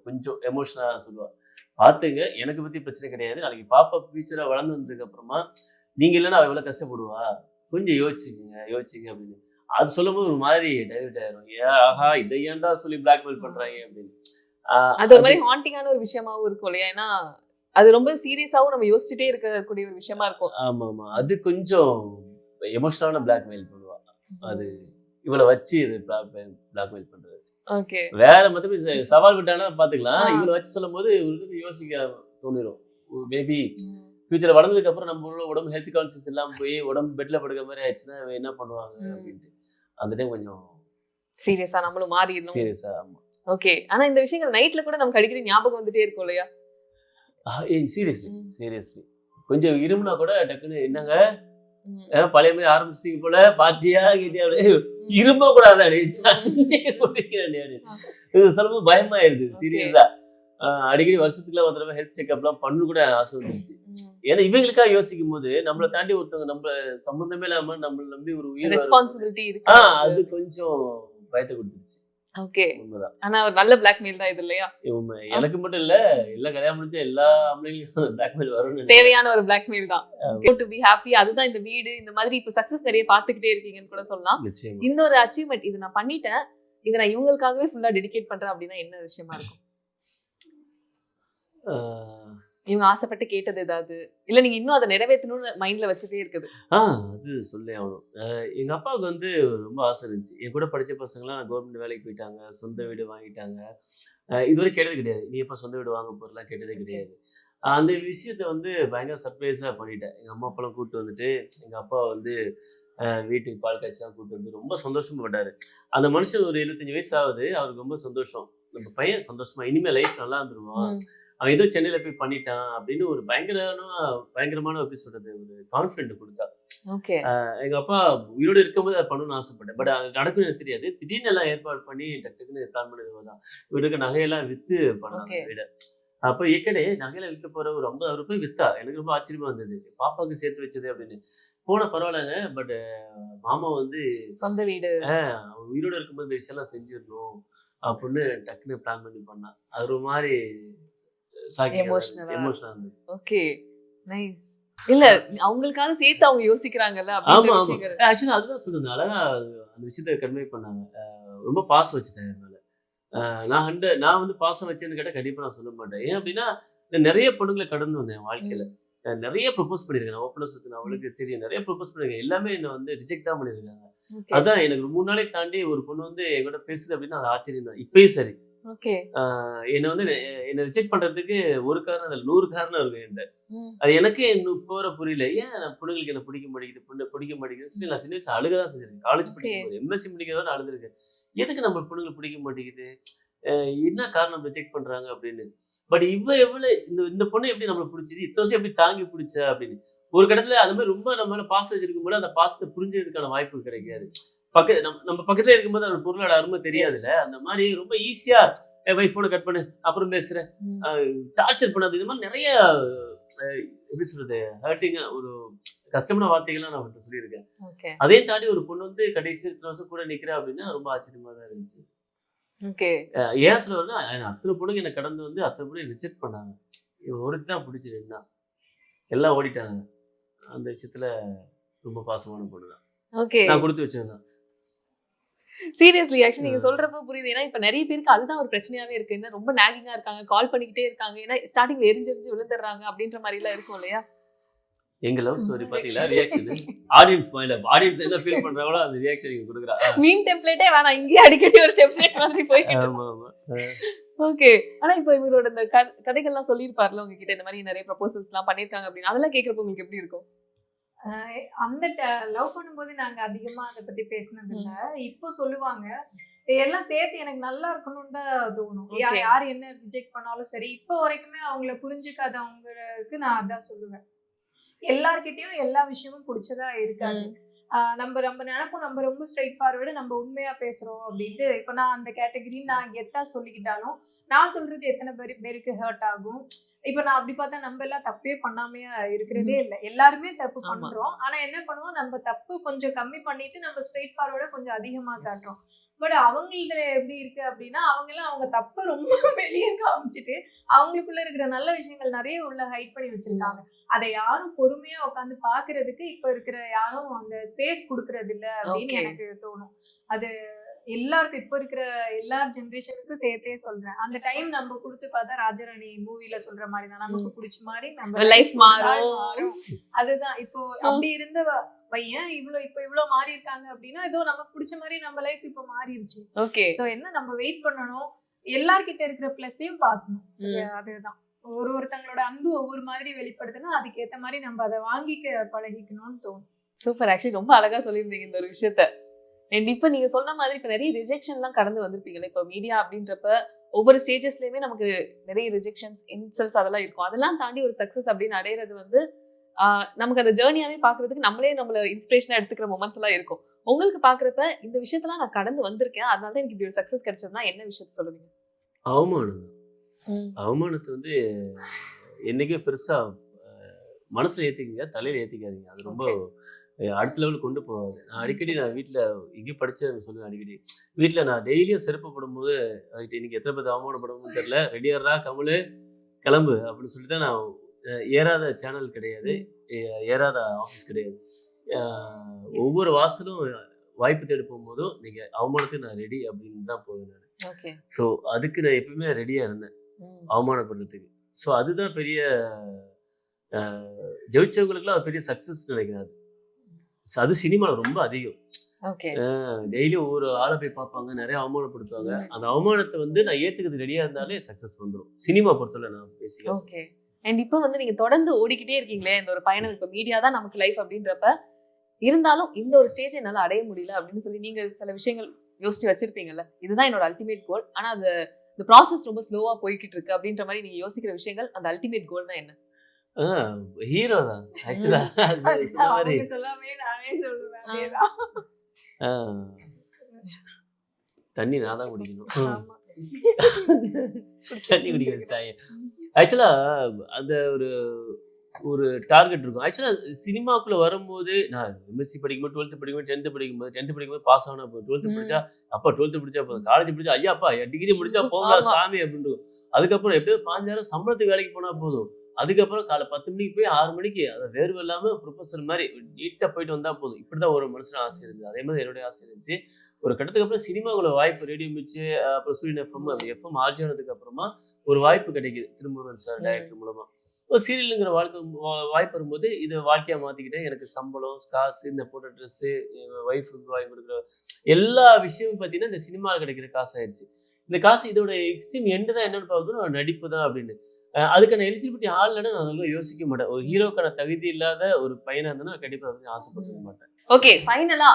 கொஞ்சம் எமோஷனலாக சொல்லுவாள். பார்த்துங்க, எனக்கு பற்றி பிரச்சனை கிடையாது, நாளைக்கு பாப்பா ஃபியூச்சராக வளர்ந்து வந்ததுக்கு அப்புறமா நீங்கள் இல்லைன்னா அவள் எவ்வளோ கஷ்டப்படுவா, கொஞ்சம் யோசிச்சுங்க அப்படின்னு. அது சொல்லும் போது ஒரு மாதிரி டைவர்ட் ஆயிரும். ஆஹா இதை ஏன்டா சொல்லி பிளாக்மெயில் பண்றாங்க அப்படின்னு. அது ஒரு மாதிரி ஹாண்டிங்கான ஒரு விஷயமாவும் இருக்கும் இல்லையா? ஏன்னா அது ரொம்ப சீரியஸாவும் நம்ம யோசிச்சுட்டே இருக்கக்கூடிய ஒரு விஷயமா இருக்கும். ஆமா ஆமா அது கொஞ்சம் எமோஷனலான பிளாக்மெயில் பண்ணுவாங்க. அது இவளை வச்சு இது பிளாக்மெயில் பண்றது. ஓகே. வேற மத்தபடி சவால் விட்டானா பாத்துக்கலாம். இவளை வச்சு சொல்லும் போது இவருக்கு யோசிக்க தோணிரும். மேபி ஃபியூச்சர்ல வளர்ந்ததுக்கு அப்புறம் நம்ம உடம்பு ஹெல்த் கான்சியஸ் இல்லாம போய் உடம்பு பெட்ல படுக்கிற மாதிரி ஆயிடுச்சுன்னா என்ன பண்ணுவாங்க அப்படின்ட்டு அந்த டைம் கொஞ்சம் சீரியஸா நம்மளும் மாறிடணும். சீரியஸா. ஆமா. ஓகே. ஆனா இந்த விஷயங்கள் நைட்ல கூட நமக்கு அடிக்கடி ஞாபகம் வந்துட்டே இருக்கும் இல்லையா? சீரியஸ்லி கொஞ்சம் இருமுனா கூட டக்குன்னு என்னங்க பழைய மாதிரி ஆரம்பிச்சிட்டீங்க போல, பாத்தியா கேட்டியா, இரும்ப கூடாது சொல்லும்போது பயமாயிருது. சீரியஸா அடிக்கடி வருஷத்துக்குள்ள ஒரு தடவை ஹெல்த் செக்அப் எல்லாம் பண்ணு கூட ஆசை வந்துருச்சு. ஏன்னா இவங்களுக்கா யோசிக்கும் போது நம்மளை தாண்டி ஒருத்தவங்க நம்ம சம்பந்தமே இல்லாம நம்மள நம்பி ஒரு உயிர் ரெஸ்பான்சிபிலிட்டி இருக்கு. அது கொஞ்சம் பயத்தை கொடுத்துருச்சு. ஓகே. உண்மைதான். ஆனா ஒரு நல்ல பிளாக்மெயில் தான் இது இல்லையா? உண்மை. எனக்கு மட்டும் இல்ல, எல்லாம் கல்யாணம் முடிஞ்ச எல்லா ஆம்பளைங்களுக்கும் பிளாக்மெயில் வரும்னு நினைக்கிறேன். தேவையான ஒரு பிளாக்மெயில் தான். டு பி ஹாப்பி, அதுதான் இந்த வீடு இந்த மாதிரி இப்ப சக்சஸ் நிறைய பார்த்துக்கிட்டே இருக்கீங்கன்னு கூட சொல்லலாம். நிச்சயமா. இந்த ஒரு அச்சீவ்மெண்ட் இது நான் பண்ணிட்டேன், இதை நான் இவங்களுக்காகவே ஃபுல்லா டெடிகேட் பண்றேன் அப்படின்னா என்ன விஷயமா இருக்கும்? இவங்க ஆசைப்பட்டு கேட்டது ஏதாவது, இல்ல நீங்க இன்னும் அதை நிறைவேற்றணும்னு மைண்ட்ல வச்சுட்டே இருக்குது? அது சொல்லி ஆகணும். எங்க அப்பாவுக்கு வந்து ரொம்ப ஆசை இருந்துச்சு. என் கூட படிச்ச பசங்களாம் கவர்மெண்ட் வேலைக்கு போயிட்டாங்க, சொந்த வீடு வாங்கிட்டாங்க. இதுவரை கேட்டது கிடையாது. நீ எப்ப சொந்த வீடு வாங்க போறலாம் கேட்டதே கிடையாது. அந்த விஷயத்த வந்து பயங்கர சர்ப்ரைஸா பண்ணிட்டேன். எங்க அம்மா அப்பெல்லாம் கூப்பிட்டு வந்துட்டு, எங்க அப்பா வந்து வீட்டுக்கு பால் காய்ச்சிலாம் கூப்பிட்டு வந்து ரொம்ப சந்தோஷப்பட்டாரு. அந்த மனுஷன் ஒரு 75 வயசு ஆகுது. அவருக்கு ரொம்ப சந்தோஷம். நம்ம பையன் சந்தோஷமா இனிமே லைஃப் நல்லா இருந்துருவான். அவன் ஏதோ சென்னையில போய் பண்ணிட்டான் அப்படின்னு ஒரு பயங்கரமான எப்படி சொல்றது, ஒரு கான்ஃபிடென்ட் கொடுத்தா. ஓகே. எங்க அப்பா உயிரோடு இருக்கும்போது அதை பண்ணணும்னு ஆசைப்பட்டேன். பட் அது நடக்கும்னு எனக்கு தெரியாது. திடீர்னு எல்லாம் ஏற்பாடு பண்ணி டக்குன்னு பிளான் பண்ணது தான். வீட்டுக்கு நகையெல்லாம் வித்து பண்ணாங்க வீட. அப்போ ஏற்கனவே நகையில விற்க போற ஒரு 50,000 ரூபாய் வித்தா. எனக்கு ரொம்ப ஆச்சரியமா இருந்தது. பாப்பாவுக்கு சேர்த்து வச்சது அப்படின்னு. போன பரவாயில்லங்க. பட் மாமா வந்து சொந்த வீடு உயிரோடு இருக்கும்போது இந்த விஷயம்லாம் செஞ்சிடணும் அப்படின்னு டக்குன்னு பிளான் பண்ணி பண்ணா. அது ஒரு மாதிரி எமோஷனலா இருந்தது. Okay, nice. இல்ல அவங்களுக்காக சேர்த்து அவங்க யோசிக்கிறாங்கல்ல ஆமா அப்படின்ற ஆமா. விஷயங்கள். ஆக்சுவலா அதுதான் சொல்லுங்க. அழகா அந்த விஷயத்த கன்வே பண்ணாங்க. ரொம்ப பாசம் வச்சுட்டேன் என் மேல. நான் வந்து பாசம் வச்சேன்னு கேட்டா கண்டிப்பா நான் சொல்ல மாட்டேன். ஏன் அப்படின்னா நான் நிறைய பொண்ணுங்களை கடந்து வந்தேன் என் வாழ்க்கையில. நிறைய ப்ரொபோஸ் பண்ணியிருக்கேன். நான் ஓப்பனா சொல்றேன், அவளுக்கு தெரியும். நிறைய ப்ரொபோஸ் பண்ணிருக்கேன். எல்லாமே என்ன வந்து ரிஜெக்ட் தான் பண்ணிருக்காங்க. அதான் எனக்கு 3 நாளை தாண்டி ஒரு பொண்ணு வந்து என்கிட்ட பேசுது அப்படின்னா அது ஆச்சரியம் தான். இப்பயும் சரி. ஓகே. என்ன ரிஜெக்ட் பண்றதுக்கு ஒரு காரணம் இல்ல, 100 காரணம் இருக்கு என்கிட்ட. அது எனக்கே இன்னும் இப்போ வர புரியல. ஏன் பொண்ணுங்களுக்கு என்ன பிடிக்க மாட்டேங்குது, பொண்ணு பிடிக்க மாட்டேங்குதுன்னு சொல்லி நான் சின்ன வயசு அழுகதான் செஞ்சிருக்கேன். காலேஜ் படிக்கும்போது எம்எஸ்சி முடிக்கிறதோட அழுதுருக்கேன். எதுக்கு நம்ம பொண்ணுங்களுக்கு பிடிக்க மாட்டேங்குது, என்ன காரணம் ரிஜெக்ட் பண்றாங்க அப்படின்னு. பட் எவ்வளவு இந்த பொண்ணு எப்படி நம்மளை பிடிச்சது, இத்தனை வருஷம் எப்படி தாங்கி பிடிச்ச அப்படின்னு. ஒரு கட்டத்துல அது மாதிரி ரொம்ப நம்ம மேல பாசம் வச்சிருக்கும் போது அந்த பாசத்தை புரிஞ்சதுக்கான வாய்ப்பு கிடைக்காது. நம்ம பக்கத்துல இருக்கும்போது அந்த பொருளோட அருமை தெரியாதுல்ல. அந்த மாதிரி ரொம்ப ஈஸியா போனை கட் பண்ணு, அப்புறம் பேசுறேன், டார்ச்சர் பண்ணாது. இது மாதிரி நிறைய எப்படி சொல்றது, ஹர்ட்டிங்கா ஒரு கஷ்டமான வார்த்தைகள்லாம் நான் அவர்கிட்ட சொல்லியிருக்கேன். அதையும் தாண்டி ஒரு பொண்ணு வந்து கடைசி 2 வருஷம் கூட நிக்கிறா அப்படின்னா ரொம்ப ஆச்சரியமா தான் இருந்துச்சு. ஏன் சொல்லுவேன்னா, அத்தனை பொண்ணுங்க என்ன கடந்து வந்து அத்தனை பொண்ணு ரிஜெக்ட் பண்ணாங்க. ஒருத்தி தான் பிடிச்சிருந்தா, எல்லாம் ஓடிட்டாங்க. அந்த விஷயத்துல ரொம்ப பாசமான பொண்ணுதான். நான் கொடுத்து வச்சிருந்தேன். சீரியஸ்லி ஆக்சுவலி நீங்க சொல்றப்ப புரியுது. ஏன்னா இப்ப நிறைய பேருக்கு அதுதான் ஒரு பிரச்சனையாவே இருக்கு. என்ன ரொம்ப நாகிங்கா இருக்காங்க, கால் பண்ணிக்கிட்டே இருக்காங்க. ஏன்னா ஸ்டார்டிங்ல எரிஞ்சு விழுந்துடுறாங்க அப்படின்ற மாதிரி எல்லாம் இருக்கும் இல்லையா? எங்க லவ் ஸ்டோரி பாத்தீங்களா reaction? Audience point of audience என்ன ஃபீல் பண்றாங்களோ அந்த ரியாக்ஷன் நீங்க கொடுக்குறா. மீம் டெம்ப்ளேட்டே வேணாம், இங்கே அடிக்கடி ஒரு டெம்ப்ளேட் மாதிரி போயிட்டு. ஆமா ஆமா. ஓகே. ஆனா இப்போ இவரோட இந்த கதைகள்லாம் சொல்லியிருப்பார்ல உங்ககிட்ட, இந்த மாதிரி நிறைய ப்ரொபோசல்ஸ் எல்லாம் பண்ணிருக்காங்க அப்படின்னு, அதெல்லாம் கேட்கறப்ப உங்களுக்கு எப்படி இருக்கும்? அந்த லவ் பண்ணும்போது நாங்க அதிகமா அதை பத்தி பேசினது இல்ல. இப்போ சொல்லுவாங்க எல்லாம் சேர்த்து எனக்கு நல்லா இருக்கணும்னு தான் தோணும். யார் என்ன ரிஜெக்ட் பண்ணாலும் சரி, இப்போ வரைக்குமே அவங்கள புரிஞ்சுக்காதவங்களுக்கு நான் அதான் சொல்லுவேன். எல்லார்கிட்டயும் எல்லா விஷயமும் பிடிச்சதா இருக்காது. நம்ம நினைப்போம் நம்ம ரொம்ப ஸ்ட்ரைட் ஃபார்வர்டு, நம்ம உண்மையா பேசுறோம் அப்படின்ட்டு. இப்போ நான் அந்த கேட்டகரி நான் கெத்தா சொல்லிக்கிட்டாலும் நான் சொல்றது எத்தனை பேருக்கு ஹர்ட் ஆகும். இப்ப நான் அப்படி பார்த்தா நம்ம எல்லாம் தப்பே பண்ணாமையா இருக்கிறதே இல்லை. எல்லாருமே தப்பு பண்றோம். ஆனா என்ன பண்ணுவோம், நம்ம தப்பு கொஞ்சம் கம்மி பண்ணிட்டு நம்ம ஸ்ட்ரெயிட் ஃபார்வர்டா கொஞ்சம் அதிகமா காட்டுறோம். பட் அவங்கள எப்படி இருக்கு அப்படின்னா, அவங்க எல்லாம் அவங்க தப்ப ரொம்ப வெளியே காமிச்சிட்டு அவங்களுக்குள்ள இருக்கிற நல்ல விஷயங்கள் நிறைய உள்ள ஹைட் பண்ணி வச்சிருக்காங்க. அதை யாரும் பொறுமையா உட்காந்து பாக்குறதுக்கு இப்ப இருக்கிற யாரும் அந்த ஸ்பேஸ் கொடுக்கறது இல்ல அப்படின்னு எனக்கு தோணும். அது எல்லாருக்கும் இப்ப இருக்கிற எல்லா ஜெனரேஷனுக்கும் சேர்த்தே சொல்றேன். அந்த டைம் நம்ம கொடுத்து பார்த்தா ராஜராணி மூவில சொல்ற மாதிரி தான், நமக்கு பிடிச்ச மாதிரி நம்ம லைஃப் மாறும். அதுதான் இப்போ அப்படி இருந்த பையன் இவ்வளவு மாறி இருக்காங்க அப்படின்னா, ஏதோ நமக்கு பிடிச்ச மாதிரி நம்ம லைஃப் இப்ப மாறிடுச்சு. ஓகே. சோ என்ன நம்ம வெயிட் பண்ணணும், எல்லார்கிட்ட இருக்கிற பிளஸையும் பார்க்கணும். அதுதான் ஒருத்தங்களோட அன்பு ஒவ்வொரு மாதிரி வெளிப்படுதுன்னா அதுக்கேற்ற மாதிரி நம்ம அதை வாங்கிக்க பழகிக்கணும்னு தோணும். சூப்பர். ஆக்சுவலி ரொம்ப அழகா சொல்லியிருந்தீங்க இந்த ஒரு விஷயத்த. இப்ப நீங்க சொன்ன மாதிரி இப்ப நிறைய ரிஜெக்ஷன் எல்லாம் கடந்து வந்திருப்பீங்களா? இப்ப மீடியா அப்படின்றப்ப ஒவ்வொரு ஸ்டேஜஸ்லயுமே நமக்கு நிறைய ரிஜெக்ஷன்ஸ், இன்சல்ட்ஸ் அதெல்லாம் இருக்கும். அதெல்லாம் தாண்டி ஒரு சக்சஸ் அப்படின்னு அடையிறது வந்து நமக்கு அந்த ஜேர்னியாவே பாக்குறதுக்கு நம்மள இன்ஸ்பிரேஷனா எடுத்துக்கிற மொமெண்ட்ஸ் எல்லாம் இருக்கும். உங்களுக்கு பாக்குறப்ப இந்த விஷயத்தெல்லாம் நான் கடந்து வந்திருக்கேன், அதனாலதான் எனக்கு இப்படி ஒரு சக்சஸ் கிடைச்சதுன்னா என்ன விஷயத்த சொல்லுவீங்க? அவமானத்தை வந்து என்னைக்கே பெருசா மனசுல ஏத்திக்கங்க, தலையில ஏத்திக்காதீங்க. அது ரொம்ப அடுத்த லெவலுக்கு கொண்டு போவார். நான் அடிக்கடி வீட்டில் எங்கேயும் படித்தேன் சொல்லுவேன் அடிக்கடி. வீட்டில் நான் டெய்லியும் செருப்பு போடும்போது இன்னைக்கு எத்தனை பேர் அவமானப்படுவோம்னு தெரியல, ரெடியாரா கமலு கிளம்பு அப்படின்னு சொல்லிட்டு தான் நான் ஏறாத சேனல் கிடையாது, ஏறாத ஆஃபீஸ் கிடையாது. ஒவ்வொரு வாசலும் வாய்ப்பு தேடி போகும்போதும் நீங்கள் அவமானத்துக்கு நான் ரெடி அப்படின்னு தான் போவேன் நான். ஓகே. ஸோ அதுக்கு நான் எப்பவுமே ரெடியாக இருந்தேன் அவமானப்படுறதுக்கு. ஸோ அதுதான் பெரிய ஜெயிச்சவங்களுக்குலாம் அது பெரிய சக்ஸஸ் நினைக்கிறேன். அது சினிமாவில் ரொம்ப அதிகம். ஓகே. டெய்லி ஒவ்வொரு ஆளை போய் பார்ப்பாங்க, நிறைய அவமானப்படுத்துவாங்க. அந்த அவமானத்தை வந்து நான் ஏற்றுக்கிறது ரெடியாக இருந்தாலே சக்ஸஸ் வந்துடும் சினிமா பொறுத்தவரை நான் பேசிக்கிறேன். ஓகே. அண்ட் இப்போ வந்து நீங்க தொடர்ந்து ஓடிக்கிட்டே இருக்கீங்களே இந்த ஒரு பயணம். இப்போ மீடியா தான் நமக்கு லைஃப் அப்படின்றப்ப இருந்தாலும் இந்த ஒரு ஸ்டேஜ் என்னால அடைய முடியல அப்படின்னு சொல்லி நீங்க சில விஷயங்கள் யோசிச்சு வச்சிருப்பீங்கல்ல, இதுதான் என்னோட அல்டிமேட் கோல், ஆனா அது இந்த ப்ராசஸ் ரொம்ப ஸ்லோவா போய்கிட்டு இருக்கு அப்படின்ற மாதிரி நீங்க யோசிக்கிற விஷயங்கள், அந்த அல்டிமேட் கோல்னா என்ன? ஹீரோ தான் ஆக்சுவலா. அவங்க சொல்லாமே நானே சொல்லுவேன் அதேதான். தண்ணி நான் தான் குடிக்கணும். ஆமா. தண்ணி குடிக்க வச்சுட்டாங்க. ஆக்சுவலா அந்த ஒரு டார்கெட் இருக்கும். ஆக்சுவலா சினிமாக்குள்ள வரும்போது நான் எம்எஸ்சி படிக்கும்போது 12th படிக்கும்போது 10th படிக்கும்போது பாஸ் ஆனா போதும். 12th படிச்சா அப்பா 12th படிச்சா போதும், காலேஜ் படிச்சா ஐயா அப்பா டிகிரி முடிச்சா போகலாம் சாமி அப்படின்னு. அதுக்கப்புறம் எப்படியோ 5000 சம்பளத்துக்கு வேலைக்கு போனா போதும். அதுக்கப்புறம் காலை 10 மணிக்கு போய் 6 மணிக்கு அதை வேர்வை இல்லாம ப்ரொஃபஸர் மாதிரி நீட்டா போயிட்டு வந்தா போதும். இப்படிதான் ஒரு மனுஷன் ஆசை இருந்தது. அதே மாதிரி என்னுடைய ஆசை இருந்துச்சு. ஒரு கட்டத்துக்கு அப்புறம் சினிமாவுல வாய்ப்பு ரேடியோ மிச்சு அப்புறம் சூரியன் எஃப்எம் ஆர்ஜி ஆனதுக்கு அப்புறமா ஒரு வாய்ப்பு கிடைக்குது திருமுருகன் சார் டைரக்டர் மூலமா. ஒரு சீரியலுங்கிற வாய்ப்பு வரும்போது இதை வாழ்க்கையா மாத்திக்கிட்டேன். எனக்கு சம்பளம், காசு, இந்த போட்ட ட்ரெஸ்ஸு, ஒய்ஃபுக்கு வாங்கி கொடுக்குற எல்லா விஷயமும் பார்த்தீங்கன்னா இந்த சினிமாவில் கிடைக்கிற காசு ஆயிடுச்சு. இந்த காசு இதோட எக்ஸ்ட்ரீம் எண்டு தான் என்னன்னு பார்க்கணும், ஒரு நடிப்பு தான் அப்படின்னு. அதுக்கான எலிஜிபிலிட்டி ஆள் இல்லைன்னா நான் அதெல்லாம் யோசிக்க மாட்டேன். ஒரு ஹீரோக்கான தகுதி இல்லாத ஒரு பையனா இருந்தா கண்டிப்பா வந்து ஆசைப்பட்டுக்க மாட்டேன். ஓகே, ஃபைனலா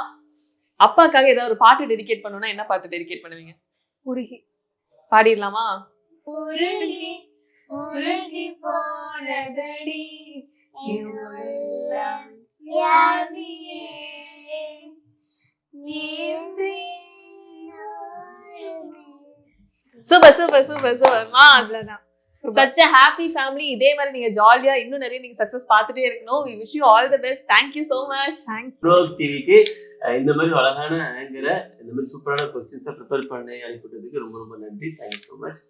அப்பாக்காக ஏதாவது ஒரு பாட்டு டெடிகேட் பண்ணணும்னா என்ன பாட்டு டெடிகேட் பண்ணுவீங்க? உருகி பாடிடலாமா? உருகி உருகி போனதடி உள்ளம் யாவியே நீன்றி சூப்பர் சூப்பர் சூப்பர் சூப்பர் மா. அவ்வளவுதான். such a happy family. இதே மாதிரி நீங்க ஜாலியா இன்னும் நிறைய நீங்க சக்சஸ் பார்த்துட்டே இருக்கணும். we wish you all the best. thank you so much. ப்ரோக் டிவிக்கு இந்த மாதிரி அழகான ஆங்கரை இந்த மாதிரி சூப்பரான கொஸ்டின்ஸை ப்ரிப்பேர் பண்ணி அனுப்பிவிட்டதுக்கு ரொம்ப ரொம்ப நன்றி. Thank you so much.